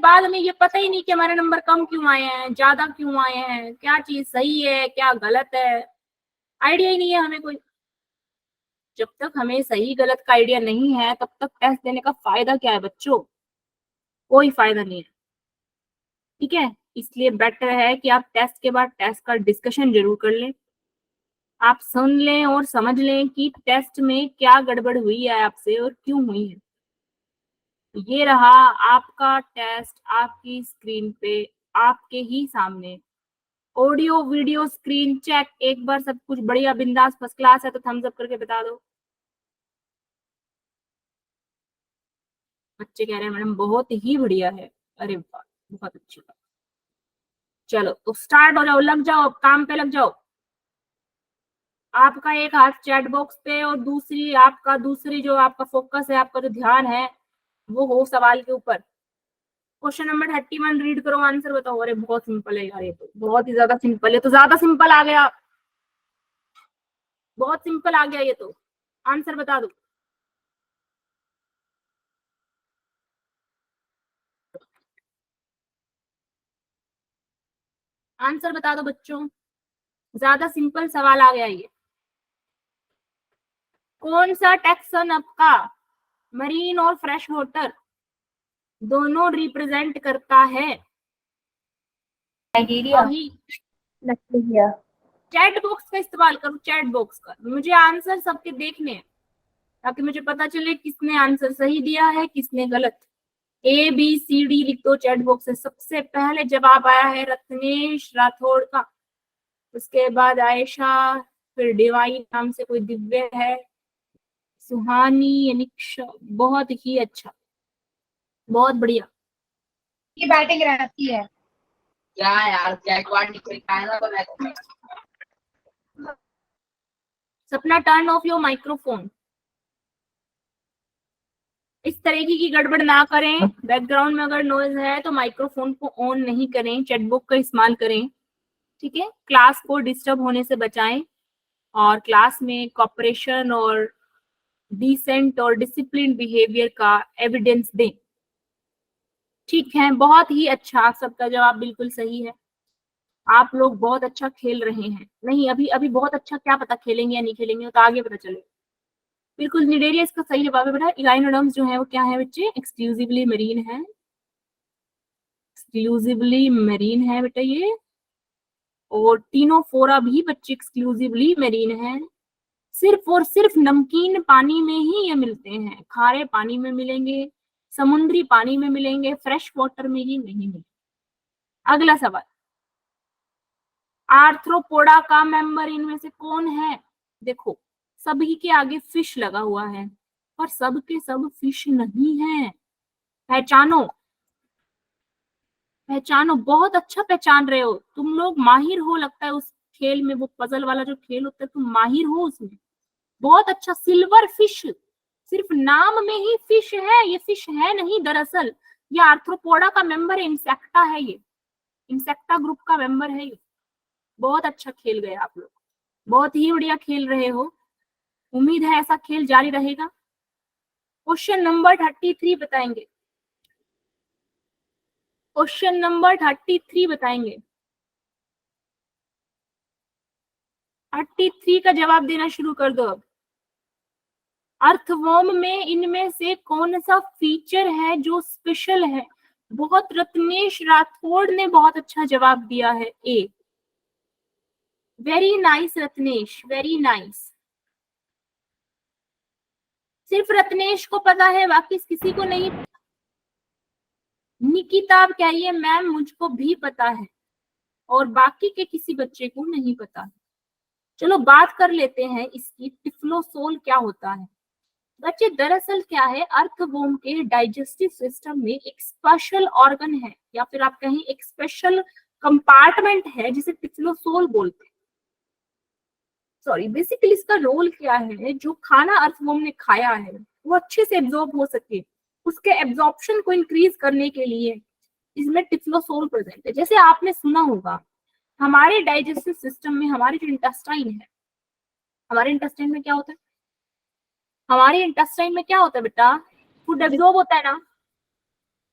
बाद में ये पता ही नहीं कि हमारे नंबर कम क्यों आए हैं, ज्यादा क्यों आए हैं, क्या चीज सही है क्या गलत है, आइडिया ही नहीं है हमें कोई। जब तक हमें सही गलत का आइडिया नहीं है तब तक टेस्ट देने का फायदा क्या है बच्चों? कोई फायदा नहीं है। ठीक है, इसलिए बेटर है कि आप टेस्ट के बाद टेस्ट का डिस्कशन जरूर कर लें, आप सुन लें और समझ लें कि टेस्ट में क्या गड़बड़ हुई है आपसे और क्यों हुई है। ये रहा आपका टेस्ट आपकी स्क्रीन पे, आपके ही सामने। ऑडियो वीडियो स्क्रीन चेक, एक बार सब कुछ बढ़िया बिंदास फर्स्ट क्लास है तो थम्स अप करके बता दो। बच्चे कह रहे हैं मैडम बहुत ही बढ़िया है। अरे वाह, बहुत अच्छी बात। चलो तो स्टार्ट हो जाओ, लग जाओ काम पे, लग जाओ। आपका एक हाथ चैट बॉक्स पे और दूसरी जो आपका फोकस है, आपका जो ध्यान है वो हो सवाल के ऊपर। क्वेश्चन नंबर 31 रीड करो, आंसर बताओ। अरे बहुत सिंपल है यार, ये तो बहुत ही ज्यादा सिंपल है, तो ज्यादा सिंपल आ गया, बहुत सिंपल आ गया ये तो। आंसर बता दो। आंसर बता दो बच्चों, ज्यादा सिंपल सवाल आ गया ये। कौन सा टैक्सन आपका मरीन और फ्रेश वाटर दोनों रिप्रेजेंट करता है? नाइजीरिया। अभी नाइजीरिया। चैट बॉक्स का इस्तेमाल करो, चैट बॉक्स का। मुझे आंसर सबके देखने हैं ताकि मुझे पता चले किसने आंसर सही दिया है किसने गलत। ABCD लिख दो चैट बॉक्स से। सबसे पहले जवाब आया है रत्नेश राठौड़ का, उसके बाद आयशा, फिर डिवाइन नाम से कोई दिव्य है, सुहानी, अनिक्षा। बहुत ही अच्छा, बहुत बढ़िया। की बैटिंग रहती है। क्या यार, जैकवाड निकल का है ना तो सपना टर्न ऑफ योर माइक्रोफोन। इस तरीके की गड़बड़ ना करें, बैकग्राउंड में अगर नॉइज है तो माइक्रोफोन को ऑन नहीं करें, चैटबॉक्स का इस्तेमाल करें। ठीक है, क्लास को डिस्टर्ब होने से बचाएं और क्लास में कॉपरेशन और डिसेंट और डिसिप्लिन बिहेवियर का एविडेंस दें। ठीक है, बहुत ही अच्छा, आप सबका जवाब बिल्कुल सही है। आप लोग बहुत अच्छा खेल रहे हैं। नहीं, अभी अभी बहुत अच्छा, क्या पता खेलेंगे या नहीं खेलेंगे तो आगे पता चले। बिल्कुल निडेरिया इसका सही जवाब है बेटा। इगाइनोडर्म्स जो है वो क्या है बच्चे? एक्सक्लूसिवली मरीन है, एक्सक्लूसिवली मरीन है बेटा ये। और टीनोफोरा भी बच्चे एक्सक्लूसिवली मरीन है। सिर्फ और सिर्फ नमकीन पानी में ही ये मिलते हैं, खारे पानी में मिलेंगे, समुद्री पानी में मिलेंगे, फ्रेश वाटर में ही नहीं मिलेंगे। अगला सवाल, आर्थ्रोपोडा का मेंबर इनमें से कौन है? देखो, सभी के आगे फिश लगा हुआ है पर सब के सब फिश नहीं है। पहचानो, पहचानो, बहुत अच्छा पहचान रहे हो तुम लोग, माहिर हो लगता है उस खेल में। वो पजल वाला जो खेल होता है तुम माहिर हो उसमें, बहुत अच्छा। सिल्वर फिश, सिर्फ नाम में ही फिश है, ये फिश है नहीं दरअसल। ये आर्थ्रोपोडा का मेंबर है, इंसेक्टा है ये, इंसेक्टा ग्रुप का मेंबर है ये। बहुत अच्छा खेल गए आप लोग, बहुत ही बढ़िया खेल रहे हो। उम्मीद है ऐसा खेल जारी रहेगा। क्वेश्चन नंबर 33 बताएंगे, क्वेश्चन नंबर 33 बताएंगे। 33 का जवाब देना शुरू कर दो अब। अर्थवर्म में इनमें से कौन सा फीचर है जो स्पेशल है? बहुत रत्नेश राठौड़ ने बहुत अच्छा जवाब दिया है, A. Very nice Ratnesh, very nice. सिर्फ रत्नेश को पता है, बाकी किसी को नहीं। निकिता आप कहिए मैम मुझको भी पता है, और बाकी के किसी बच्चे को नहीं पता। चलो बात कर लेते हैं इसकी, टिफ्लोसोल क्या होता है? बच्चे दरअसल क्या है, अर्थवर्म के डाइजेस्टिव सिस्टम में एक स्पेशल ऑर्गन है, या फिर आप कहें एक स्पेशल कंपार्टमेंट है जिसे टिफ्लोसोल बोलते हैं। सॉरी, बेसिकली इसका रोल क्या है, जो खाना अर्थवर्म ने खाया है वो अच्छे से एब्जॉर्ब हो सके, उसके एब्जॉर्प्शन को इंक्रीज करने के लिए इसमें टिफ्लोसोल प्रेजेंट है। जैसे आपने सुना होगा हमारे डाइजेस्टिव सिस्टम में हमारे जो इंटेस्टाइन है, हमारे इंटेस्टाइन में क्या होता है? हमारे इंटेस्टाइन में क्या होता है बेटा? फूड एब्जॉर्ब होता है ना,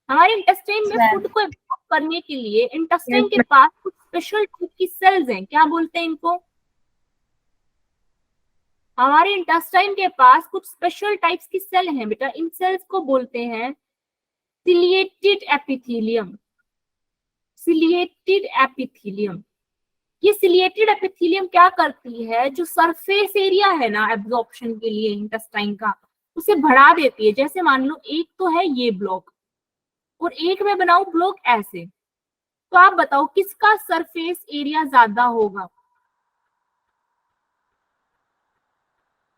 हमारे इंटेस्टाइन में फूड को एब्जॉर्ब करने के लिए इंटेस्टाइन के पास कुछ स्पेशल टाइप की सेल्स हैं, क्या बोलते हैं इनको? हमारे इंटेस्टाइन के पास कुछ स्पेशल टाइप्स की सेल हैं बेटा, इन सेल्स को बोलते हैं सिलिएटेड एपिथेलियम। सिलिएटेड एपिथेलियम, ये सिलिएटेड एपिथेलियम क्या करती है, जो सरफेस एरिया है ना एब्जॉर्प्शन के लिए इंटेस्टाइन का, उसे बढ़ा देती है। जैसे मान लो एक तो है ये ब्लॉक और एक में बनाऊं ब्लॉक ऐसे, तो आप बताओ किसका सरफेस एरिया ज्यादा होगा?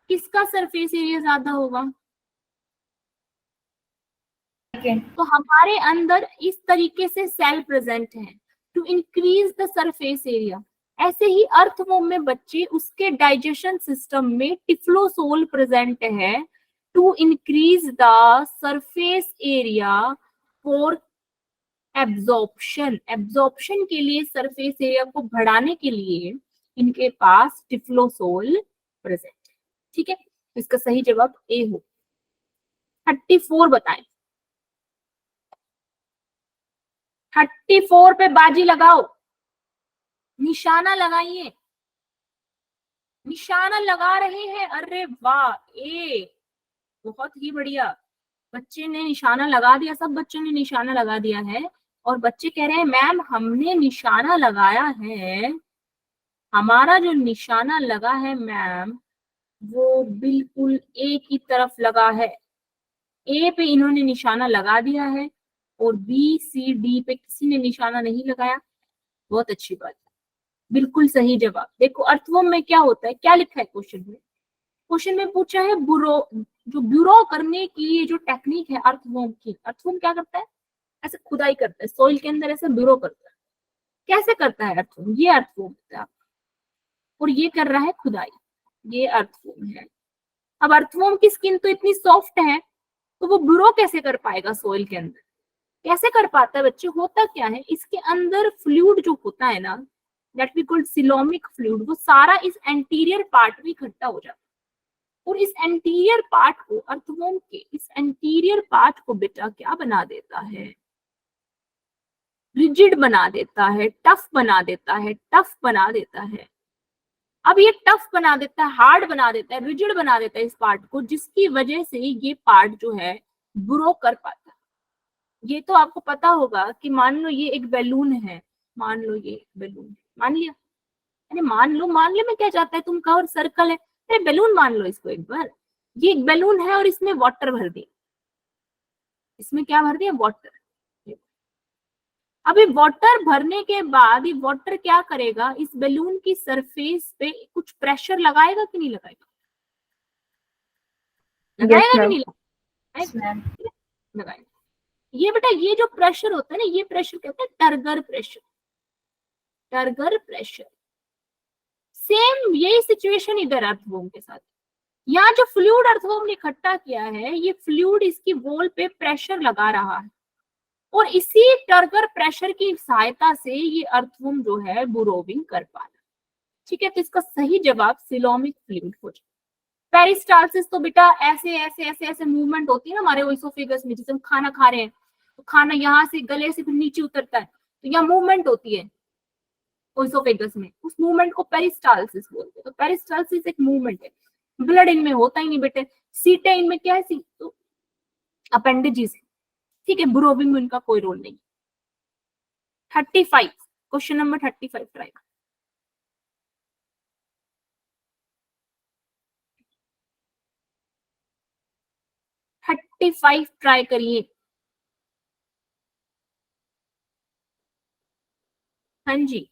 किसका सरफेस एरिया ज्यादा होगा? तो हमारे अंदर इस तरीके से सेल प्रेजेंट है to increase the surface area. ऐसे ही अर्थवॉर्म में बच्चे उसके डाइजेशन सिस्टम में टिफ्लोसोल प्रेजेंट है to increase the surface area for absorption. Absorption के लिए सरफेस एरिया को बढ़ाने के लिए इनके पास टिफ्लोसोल प्रेजेंट है। ठीक है, इसका सही जवाब ए हो। 34 बताएं। 34 पे बाजी लगाओ, निशाना लगाइए। निशाना लगा रहे हैं, अरे वाह, ए बहुत ही बढ़िया, बच्चे ने निशाना लगा दिया, सब बच्चों ने निशाना लगा दिया है। और बच्चे कह रहे हैं मैम हमने निशाना लगाया है, हमारा जो निशाना लगा है मैम वो बिल्कुल ए की तरफ लगा है। ए पे इन्होंने निशाना लगा दिया है और बी सी डी पे किसी ने निशाना नहीं लगाया। बहुत अच्छी बात है, बिल्कुल सही जवाब। देखो अर्थवॉर्म में क्या होता है, क्या लिखा है क्वेश्चन में? क्वेश्चन में पूछा है बुरो, जो ब्यूरो करने की जो टेक्निक है अर्थवॉर्म की, अर्थवॉर्म क्या करता है? ऐसे खुदाई करता है सॉइल के अंदर, ऐसे ब्यूरो करता है। कैसे करता है अर्थवॉर्म? ये अर्थवॉर्म होता है, और ये कर रहा है खुदाई, ये अर्थवॉर्म है। अब अर्थवॉर्म की स्किन तो इतनी सॉफ्ट है, तो वो ब्यूरो कैसे कर पाएगा सॉइल के अंदर? कैसे कर पाता है बच्चे? होता क्या है, इसके अंदर फ्लूइड जो होता है ना, that we called coelomic fluid, वो सारा इस एंटीरियर पार्ट में इकट्ठा हो जाता है। और इस एंटीरियर पार्ट को, अर्थवॉर्म के इस एंटीरियर पार्ट को बेटा क्या बना देता है? रिजिड बना देता है, टफ बना देता है, टफ बना देता है। अब ये टफ बना देता है, हार्ड बना देता है, रिजिड बना देता है इस पार्ट को, जिसकी वजह से ये पार्ट जो है ब्रो कर पाता है। ये तो आपको पता होगा कि मान लो ये एक बैलून है, मान लो ये एक बैलून है, मान लिया, अरे मान लो में क्या जाता है, तुम कहो सर्कल है, अरे बैलून मान लो इसको एक बार। ये एक बैलून है और इसमें वाटर भर दिया, इसमें क्या भर दिया? वाटर। अभी वाटर भरने के बाद ये वाटर क्या करेगा, इस बैलून की सरफेस पे कुछ प्रेशर लगाएगा कि नहीं लगाएगा? लगाएगा कि नहीं लगाएगा? ये बेटा ये जो प्रेशर होता है ना, ये प्रेशर कहते हैं turgor pressure. Turgor pressure, same यही सिचुएशन इधर अर्थवॉर्म के साथ। यहाँ जो फ्लूइड अर्थवॉर्म ने इकट्ठा किया है, ये फ्लूइड इसकी वॉल पे प्रेशर लगा रहा है, और इसी टर्गर प्रेशर की सहायता से ये अर्थवॉर्म जो है बुरोविंग कर पा रहा है। ठीक है, तो इसका सही जवाब सिलोमिक फ्लूइड हो जाए। पेरिस्टाल्सिस तो बेटा ऐसे ऐसे ऐसे ऐसे मूवमेंट होती है ना हमारे ओइसोफेगस में, जैसे हम खाना खा रहे हैं तो खाना यहाँ से गले से फिर नीचे उतरता है, तो यहाँ मूवमेंट होती है ओइसोफेगस में, उस मूवमेंट को पेरिस्टाल्सिस बोलते हैं। तो पेरिस्टाल्सिस एक मूवमेंट है, ब्लड इनमें होता ही नहीं बेटे। सीटे इनमें क्या है? तो अपेंडेजेस है। ठीक है, ब्रोविंग में इनका कोई रोल नहीं। 35, क्वेश्चन नंबर 35 ट्राई। 35 ट्राई करिए। हाँ जी,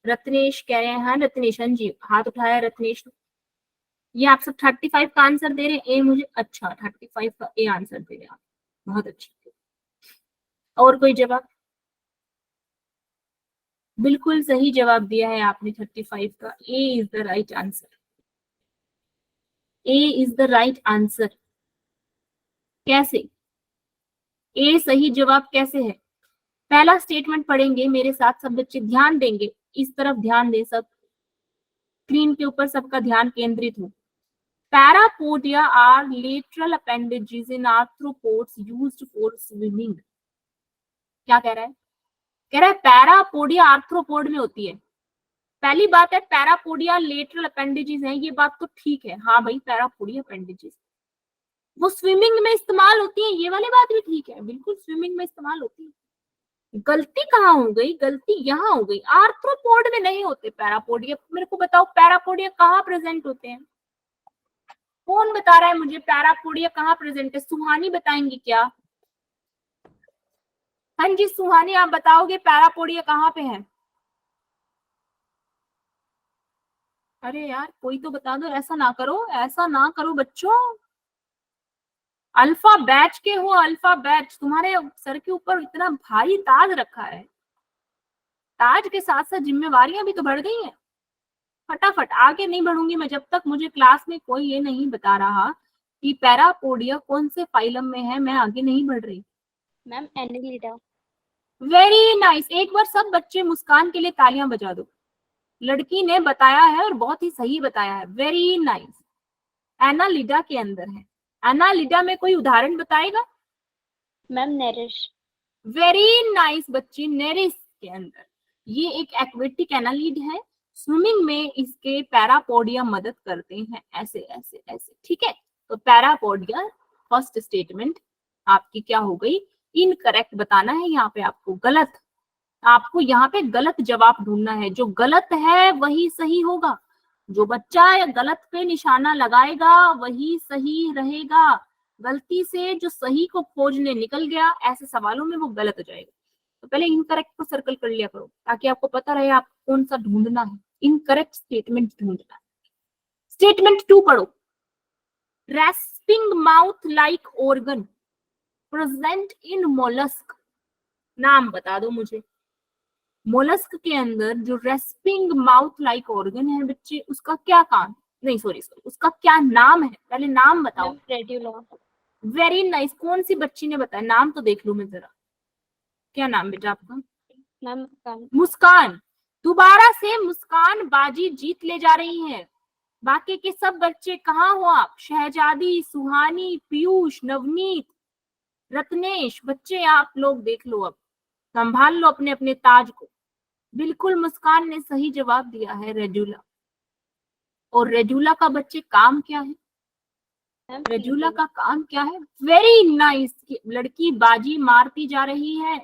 रत्नेश कह रहे हैं, हाँ रत्नेश, हाँ जी हाथ उठाया रत्नेश। ये आप सब 35 का आंसर दे रहे हैं, ए मुझे, अच्छा 35 का ए आंसर दे रहे हैं आप, बहुत अच्छी। और कोई जवाब? बिल्कुल सही जवाब दिया है आपने 35 का, A is the right answer. A is the right answer. कैसे ए सही जवाब कैसे है? पहला स्टेटमेंट पढ़ेंगे मेरे साथ, सब बच्चे ध्यान देंगे, इस तरफ ध्यान दे, सब स्क्रीन के ऊपर सबका ध्यान केंद्रित हो। Parapodia are lateral appendages in arthropods used for swimming. क्या कह रहा है? कह रहा है पैरापोडिया आर्थ्रोपोड में होती है। पहली बात है पैरापोडिया लेटरल अपेंडेजेस है, ये बात तो ठीक है, हाँ भाई पैरापोडिया अपेंडेजेस वो स्विमिंग में इस्तेमाल होती है, ये वाली बात भी ठीक है, बिल्कुल स्विमिंग में इस्तेमाल होती है। गलती कहाँ हो गई? गलती यहाँ हो गई, आर्थ्रोपोड में नहीं होते पैरापोडिया। मेरे को बताओ पैरापोडिया कहाँ प्रेजेंट होते हैं? कौन बता रहा है मुझे पैरापोडिया कहाँ प्रेजेंट है? सुहानी बताएंगी क्या? हाँ जी सुहानी, आप बताओगे पैरापोडिया कहाँ पे है? अरे यार कोई तो बता दो, ऐसा ना करो, ऐसा ना करो बच्चों। अल्फा बैच के हो, अल्फा बैच, तुम्हारे सर के ऊपर इतना भारी ताज रखा है, ताज के साथ साथ जिम्मेवारियां भी तो बढ़ गई हैं। फटाफट आगे नहीं बढ़ूंगी मैं जब तक मुझे क्लास में कोई ये नहीं बता रहा कि पैरापोडिया कौन से फाइलम में है, मैं आगे नहीं बढ़ रही। Ma'am Annelida. वेरी नाइस, एक बार सब बच्चे मुस्कान के लिए तालियां बजा दो। लड़की ने बताया है और बहुत ही सही बताया है, वेरी नाइस। एनालिडा के अंदर है। एनालिडा में कोई उदाहरण बताएगा? मैम नेरिश। वेरी नाइस बच्ची, नेरिस के अंदर ये एक एक्वेटिक एनालिड है, स्विमिंग में इसके पैरापोडिया मदद करते हैं, ऐसे ऐसे ऐसे, ठीक है। तो पैरापोडिया फर्स्ट स्टेटमेंट आपकी क्या हो गई? इनकरेक्ट बताना है यहाँ पे आपको, गलत। आपको यहाँ पे गलत जवाब ढूंढना है, जो गलत है वही सही होगा। जो बच्चा गलत पे निशाना लगाएगा वही सही रहेगा। गलती से जो सही को खोजने निकल गया, ऐसे सवालों में वो गलत हो जाएगा। तो पहले इनकरेक्ट को सर्कल कर लिया करो ताकि आपको पता रहे आप कौन सा ढूंढना है, इनकरेक्ट स्टेटमेंट ढूंढना है। स्टेटमेंट 2 पढ़ो। Respiring mouth like organ present in mollusc. नाम बता दो मुझे। मोलस्क के अंदर जो रेस्पिंग माउथ लाइक ऑर्गन है बच्चे, उसका क्या काम, नहीं सॉरी उसका क्या नाम है? पहले नाम बताओ। रेड्यूला। वेरी नाइस, कौन सी बच्ची ने बताया? नाम तो देख लूं मैं जरा, क्या नाम बेटा आपका? मैम मुस्कान। दोबारा से मुस्कान बाजी जीत ले जा रही है। बाकी के सब बच्चे कहाँ हो आप? शहजादी, सुहानी, पीयूष, नवनीत, रत्नेश, बच्चे आप लोग देख लो, अब संभाल लो अपने अपने ताज को। बिल्कुल मुस्कान ने सही जवाब दिया है, रेड्यूला। और रेड्यूला का बच्चे काम क्या है? रेड्यूला का काम क्या है? वेरी नाइस, लड़की बाजी मारती जा रही है।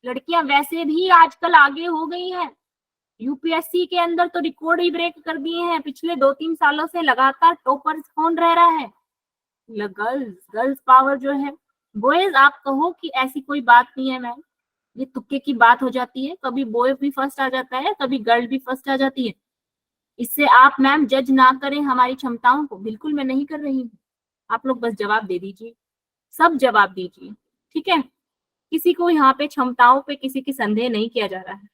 लड़कियां वैसे भी आजकल आगे हो गई हैं, यूपीएससी के अंदर तो रिकॉर्ड ही ब्रेक कर दिए हैं। पिछले 2-3 सालों से लगातार टॉपर कौन रह रहा है? गर्ल्स पावर जो है। बॉयज आप कहो कि ऐसी कोई बात नहीं है मैम, ये तुक्के की बात हो जाती है, कभी बॉय भी फर्स्ट आ जाता है, कभी गर्ल भी फर्स्ट आ जाती है। इससे आप मैम जज ना करें हमारी क्षमताओं को, बिल्कुल मैं नहीं कर रही हूँ। आप लोग बस जवाब दे दीजिए, सब जवाब दीजिए, ठीक है। किसी को यहाँ पे क्षमताओं पे किसी की संदेह नहीं किया जा रहा है।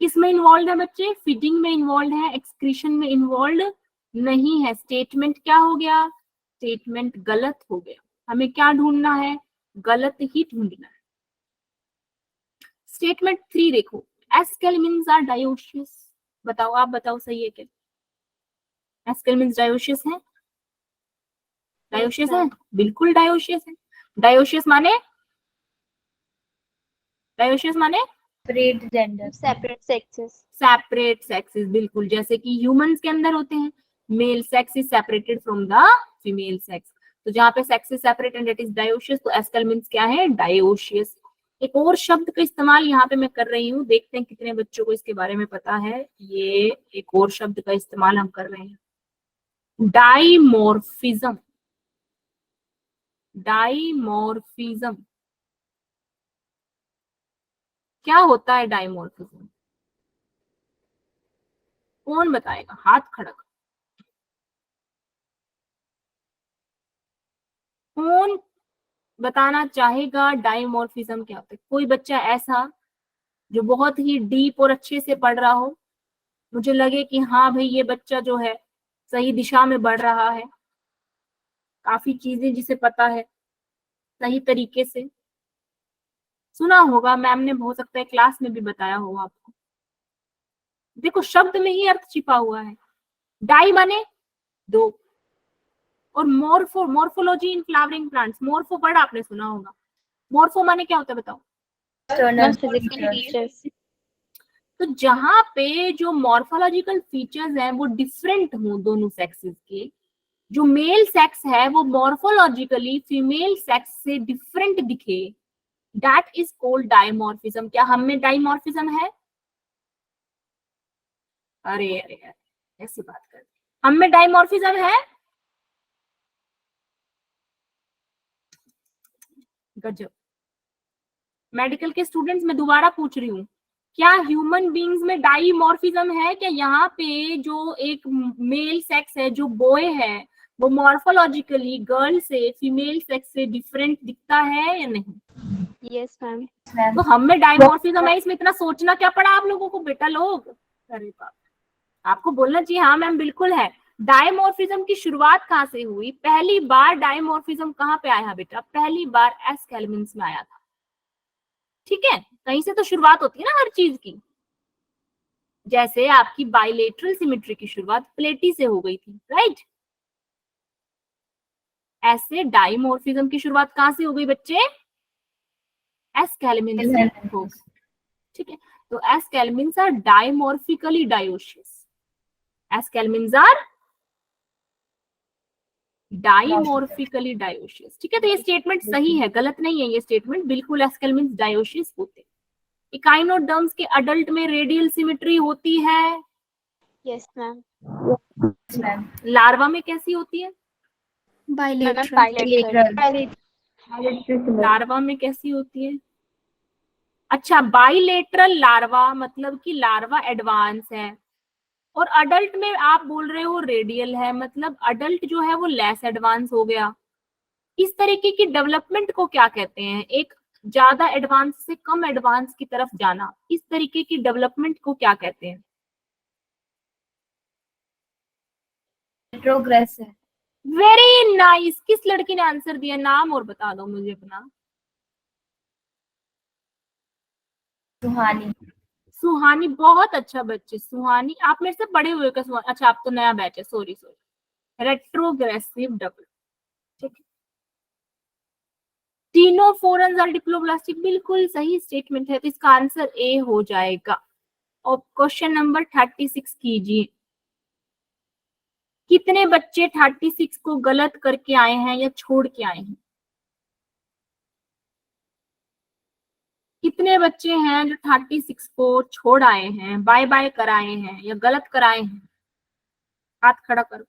किसमें इन्वॉल्व है बच्चे? फीडिंग में इन्वॉल्व है, एक्सक्रीशन में इन्वॉल्व नहीं है। स्टेटमेंट क्या हो गया? स्टेटमेंट गलत हो गया। हमें क्या ढूंढना है? गलत ही ढूंढना है। स्टेटमेंट 3 देखो, एस्केलमिन्स आर डायोशियस। बताओ, आप बताओ सही है क्या? एस्केलमिन्स डायोशियस है? डायोशियस है, बिल्कुल डायोशियस है। डायोशियस माने? डायोशियस माने separate gender, separate sexes. Separate sexes, बिल्कुल, जैसे कि ह्यूमंस के अंदर होते हैं, male sex is separated from the female sex. तो जहाँ पे sex is separated that is dioecious, तो एस्केलमिन्स क्या है? डायोशियस। एक और शब्द का इस्तेमाल यहाँ पे मैं कर रही हूँ, देखते हैं कितने बच्चों को इसके बारे में पता है। ये एक और शब्द का इस्तेमाल हम कर रहे हैं, डाइमॉर्फिज्म। डाइमॉर्फिज्म क्या होता है? डाइमॉर्फिज्म कौन बताएगा? हाथ खड़ा करो। कौन बताना चाहेगा डाइमॉर्फिज्म क्या होता है? कोई बच्चा ऐसा जो बहुत ही डीप और अच्छे से पढ़ रहा हो, मुझे लगे कि हाँ भाई ये बच्चा जो है सही दिशा में बढ़ रहा है, काफी चीजें जिसे पता है, सही तरीके से सुना होगा, मैम ने हो सकता है क्लास में भी बताया हो आपको। देखो शब्द में ही अर्थ छिपा हुआ है। डाई माने 2। और morphology in flowering plants, morpho word आपने सुना होगा, मॉर्फो माने क्या होता है बताओ? Ma'am physical features. तो जहां पे जो मॉर्फोलॉजिकल फीचर्स हैं वो डिफरेंट हो दोनों सेक्सेस के, जो मेल सेक्स है वो मॉर्फोलॉजिकली फीमेल सेक्स से डिफरेंट दिखे, दैट इज कॉल्ड डायमॉर्फिज्म। क्या हम में डायमॉर्फिज्म है? अरे अरे अरे ऐसी बात कर, हम में डायमॉर्फिज्म है? गजब। मेडिकल के स्टूडेंट्स मैं दोबारा पूछ रही हूँ, क्या ह्यूमन बींग्स में डाइमॉर्फिज्म है? क्या यहाँ पे जो एक मेल सेक्स है, जो बॉय है, वो मॉर्फोलॉजिकली गर्ल से फीमेल सेक्स से डिफरेंट दिखता है या नहीं? Yes ma'am. तो हम में डाइमॉर्फिज्म है, इसमें इतना सोचना क्या पड़ा आप लोगों को बेटा लोग? अरे बाप, आपको बोलना चाहिए हाँ मैम बिल्कुल है। डायमॉर्फिज्म की शुरुआत कहाँ से हुई? पहली बार डायमॉर्फिज्म कहाँ पे आया बेटा? पहली बार एस्केलमेंट्स में आया था। ठीक है, कहीं से तो शुरुआत होती है ना हर चीज की। जैसे आपकी बाइलेटरल सिमेट्री की शुरुआत प्लेटी से हो गई थी, राइट? ऐसे डाइमॉर्फिज्म की शुरुआत कहाँ से हो गई बच्चे? एस्केलमेंट्स से हो गई। ठीक है, तो aschelminthes are dimorphically dioecious. Aschelminthes are dimorphically dioecious. ठीक है, तो ये स्टेटमेंट सही है, गलत नहीं है ये स्टेटमेंट, बिल्कुल एस्केलमेंट्स डायोशियस होते हैं। इकाइनोडर्म्स के अडल्ट में रेडियल सिमेट्री होती है। Yes ma'am. लार्वा में कैसी होती है? बाइलेटरल। लार्वा में कैसी होती है? अच्छा, बाइलेटरल लार्वा मतलब कि लार्वा एडवांस है, और अडल्ट में आप बोल रहे हो रेडियल है, मतलब अडल्ट जो है वो लेस एडवांस हो गया। इस तरीके की डेवलपमेंट को क्या कहते हैं? एक ज्यादा एडवांस से कम एडवांस की तरफ जाना, इस तरीके की डेवलपमेंट को क्या कहते हैं? प्रोग्रेस है। Very nice. किस लड़की ने आंसर दिया? नाम और बता दो मुझे अपना। सुहानी। सुहानी, बहुत अच्छा बच्चे। सुहानी, आप मेरे से बड़े हुए का सुहानी? अच्छा, आप तो नया बैच है, सॉरी सॉरी। Retrogressive double. ठीक है, तीनों फोरन्स आर डिप्लोब्लास्टिक, बिल्कुल सही स्टेटमेंट है, तो इसका आंसर ए हो जाएगा। और क्वेश्चन नंबर 36 कीजिए। कितने बच्चे 36 को गलत करके आए हैं या छोड़ के आए हैं? कितने बच्चे हैं जो 36 को छोड़ आए हैं, बाय बाय कराए हैं या गलत कराए हैं? हाथ खड़ा करो।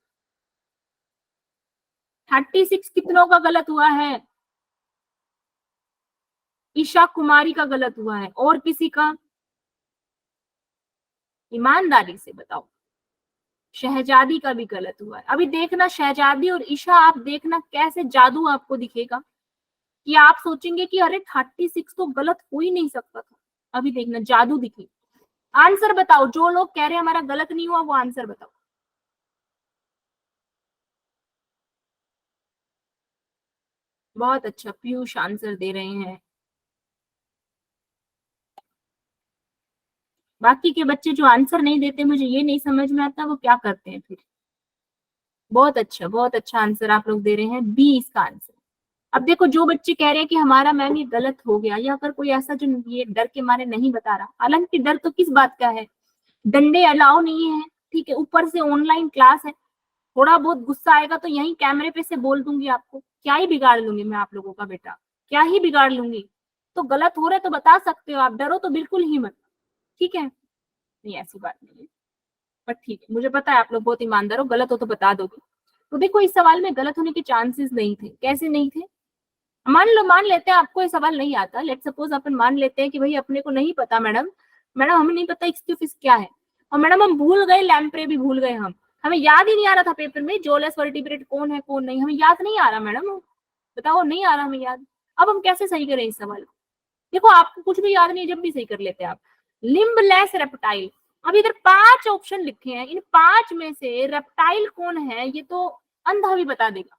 36 कितनों का गलत हुआ है? ईशा कुमारी का गलत हुआ है, और किसी का? ईमानदारी से बताओ। शहजादी का भी गलत हुआ है। अभी देखना शहजादी और ईशा, आप देखना कैसे जादू आपको दिखेगा कि आप सोचेंगे कि अरे 36 तो गलत हो ही नहीं सकता था। अभी देखना जादू दिखेगा। आंसर बताओ, जो लोग कह रहे हैं हमारा गलत नहीं हुआ वो आंसर बताओ। बहुत अच्छा, पीयूष आंसर दे रहे हैं। बाकी के बच्चे जो आंसर नहीं देते, मुझे ये नहीं समझ में आता वो क्या करते हैं फिर। बहुत अच्छा आंसर आप लोग दे रहे हैं, बी इसका आंसर। अब देखो, जो बच्चे कह रहे हैं कि हमारा मैम ये गलत हो गया, या अगर कोई ऐसा जो ये डर के मारे नहीं बता रहा, हालांकि डर तो किस बात का है, डंडे अलाउ नहीं है, ठीक है, ऊपर से ऑनलाइन क्लास है, थोड़ा बहुत गुस्सा आएगा तो यही कैमरे पे से बोल दूंगी आपको, क्या ही बिगाड़ लूंगी मैं आप लोगों का बेटा, क्या ही बिगाड़ लूंगी? तो गलत हो रहा है तो बता सकते हो आप, डरो तो बिल्कुल ही मत। ठीक है, नहीं ऐसी बात नहीं है, पर ठीक है, मुझे पता है आप लोग बहुत ईमानदार हो, गलत हो तो बता दोगे। तो देखो, इस सवाल में गलत होने के चांसेस नहीं थे। कैसे नहीं थे? मान लेते हैं आपको ये सवाल नहीं आता, लेट सपोज अपन मान लेते हैं कि भाई अपने को नहीं पता मैडम, हमें नहीं पता इक्स्टियोफिस क्या है, और मैडम हम भूल गए, लैम्प्रे भी भूल गए, हमें याद ही नहीं आ रहा था पेपर में जोलेस वर्टिब्रेट कौन है कौन नहीं, हमें याद नहीं आ रहा मैडम, बताओ नहीं आ रहा हमें याद। अब हम कैसे सही करें इस सवाल को? देखो, आपको कुछ भी याद नहीं, जब भी सही कर लेते हैं आप। लिम्बलेस रेप्टाइल, अब इधर 5 ऑप्शन लिखे हैं, इन 5 में से रेप्टाइल कौन है ये तो अंधा भी बता देगा।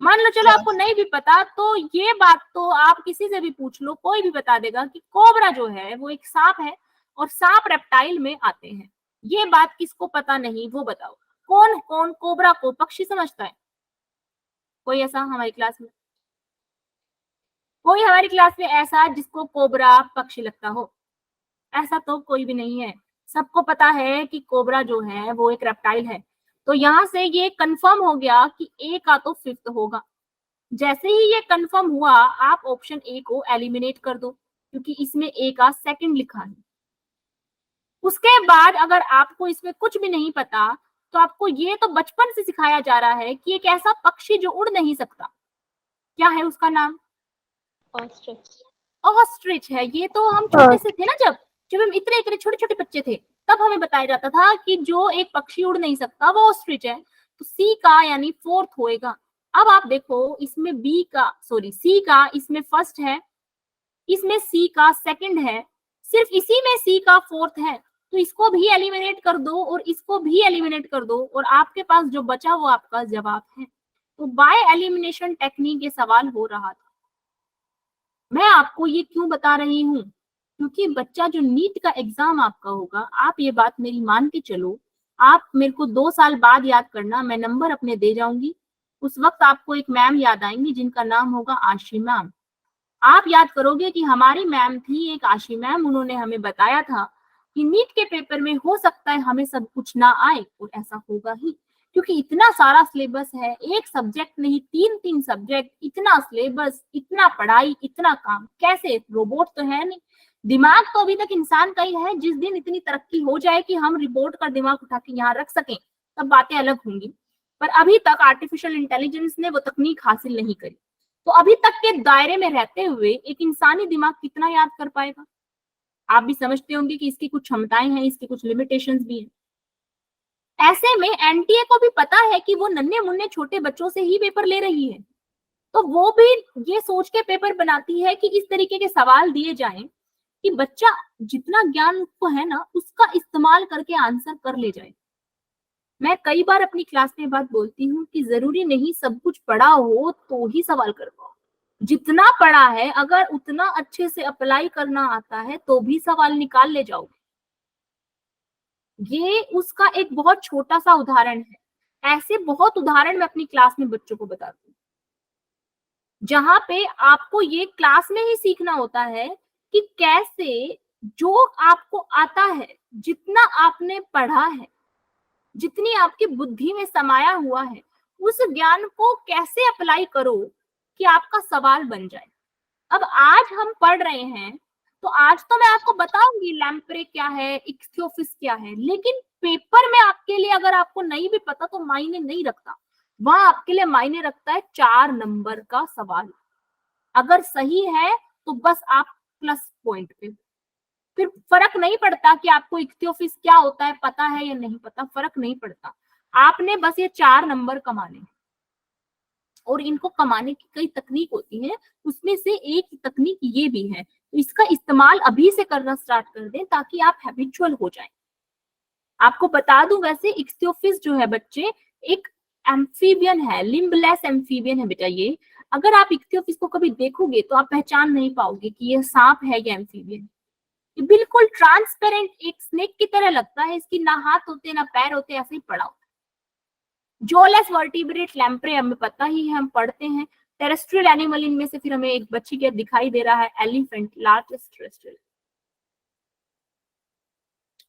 मान लो चलो आपको नहीं भी पता, तो ये बात तो आप किसी से भी पूछ लो, कोई भी बता देगा कि कोबरा जो है वो एक सांप है, और सांप रेप्टाइल में आते हैं। ये बात किसको पता नहीं वो बताओ। कौन कौन कोबरा को पक्षी समझता है? कोई ऐसा हमारी क्लास में? कोई हमारी क्लास में ऐसा जिसको कोबरा पक्षी लगता हो? ऐसा तो कोई भी नहीं है। सबको पता है कि कोबरा जो है वो एक रेप्टाइल है। तो यहाँ से ये कंफर्म हो गया कि ए का तो फिफ्थ होगा। जैसे ही ये कंफर्म हुआ, आप ऑप्शन ए को एलिमिनेट कर दो, क्योंकि इसमें ए का सेकंड लिखा है। उसके बाद अगर आपको इसमें कुछ भी नहीं पता, तो आपको ये तो बचपन से सिखाया जा रहा है कि एक ऐसा पक्षी जो उड़ नहीं सकता, क्या है उसका नाम? Ostrich. ऑस्ट्रिच है। ये तो हम छोटे से थे ना, जब हम इतने इतने छोटे छोटे बच्चे थे, तब हमें बताया जाता था कि जो एक पक्षी उड़ नहीं सकता वो ऑस्ट्रिच है। तो सी का यानी फोर्थ होएगा। अब आप देखो, इसमें सी का इसमें फर्स्ट है, इसमें सी का सेकंड है, सिर्फ इसी में सी का फोर्थ है। तो इसको भी एलिमिनेट कर दो और इसको भी एलिमिनेट कर दो, और आपके पास जो बचा वो आपका जवाब है। तो बाय एलिमिनेशन टेक्निक ये सवाल हो रहा था। मैं आपको ये क्यों बता रही हूँ? क्योंकि बच्चा जो नीट का एग्जाम आपका होगा, आप ये बात मेरी मान के चलो, आप मेरे को 2 साल बाद याद करना, मैं नंबर अपने दे जाऊंगी। उस वक्त आपको एक मैम याद आएंगी जिनका नाम होगा आशी मैम। आप याद करोगे कि हमारी मैम थी एक आशी मैम, उन्होंने हमें बताया था कि नीट के पेपर में हो सकता है हमें सब कुछ ना आए, और ऐसा होगा ही, क्योंकि इतना सारा सिलेबस है, एक सब्जेक्ट नहीं 3 सब्जेक्ट, इतना सिलेबस, इतना पढ़ाई, इतना काम। कैसे? रोबोट तो है नहीं, दिमाग तो अभी तक इंसान का ही है। जिस दिन इतनी तरक्की हो जाए कि हम रिपोर्ट का दिमाग उठा के यहाँ रख सकें, तब बातें अलग होंगी। पर अभी तक आर्टिफिशियल इंटेलिजेंस ने वो तकनीक हासिल नहीं करी। तो अभी तक के दायरे में रहते हुए एक इंसानी दिमाग कितना याद कर पाएगा? आप भी समझते होंगे कि इसकी कुछ क्षमताएं हैं, इसकी कुछ लिमिटेशंस भी हैं। ऐसे में एनटीए को भी पता है कि वो नन्हे मुन्ने छोटे बच्चों से ही पेपर ले रही है, तो वो भी ये सोच के पेपर बनाती है कि इस तरीके के सवाल दिए जाएं कि बच्चा जितना ज्ञान उसको है ना, उसका इस्तेमाल करके आंसर कर ले जाए। मैं कई बार अपनी क्लास में बात बोलती हूँ कि जरूरी नहीं सब कुछ पढ़ा हो तो ही सवाल कर पाओ। जितना पढ़ा है अगर उतना अच्छे से अप्लाई करना आता है तो भी सवाल निकाल ले जाओगे। ये उसका एक बहुत छोटा सा उदाहरण है। ऐसे बहुत उदाहरण मैं अपनी क्लास में बच्चों को बताती हूँ, जहां पे आपको ये क्लास में ही सीखना होता है कि कैसे जो आपको आता है, जितना आपने पढ़ा है, जितनी आपकी बुद्धि में समाया हुआ है, उस ज्ञान को कैसे अप्लाई करो कि आपका सवाल बन जाए। अब आज हम पढ़ रहे हैं, तो आज तो मैं आपको बताऊंगी लैम्प्रे क्या है, इक्थियोफिस क्या है, लेकिन पेपर में आपके लिए अगर आपको नहीं भी पता तो मायने नहीं रखता। वहां आपके लिए मायने रखता है 4 नंबर का सवाल। अगर सही है तो बस आप प्लस पॉइंट पे, फिर फर्क नहीं पड़ता कि आपको इक्थियोफिस क्या होता है पता है या नहीं पता, फर्क नहीं पड़ता। आपने बस ये 4 नंबर कमाने, और इनको कमाने की कई तकनीक होती है, उसमें से एक तकनीक ये भी है। तो इसका इस्तेमाल अभी से करना स्टार्ट कर दें ताकि आप हैबिचुअल हो जाएं। आपको बता दूं, वैसे इक्थियोफिस जो है बच्चे, एक एम्फीबियन है, लिम्बलेस एम्फीबियन है बेटा ये। अगर आप इक्थियोफिस को कभी देखोगे तो आप पहचान नहीं पाओगे कि ये सांप है या एम्फीबियन। ये बिल्कुल ट्रांसपेरेंट एक स्नेक की तरह लगता है, इसकी ना हाथ होते ना पैर होते, ऐसे ही पड़ा होता है। जोलेस वर्टिब्रेट लैम्प्रे हमें पता ही है, हम पढ़ते हैं। टेरेस्ट्रियल एनिमल, इनमें से फिर हमें एक बच्ची के दिखाई दे रहा है एलिफेंट, लार्जेस्ट टेरेस्ट्रियल।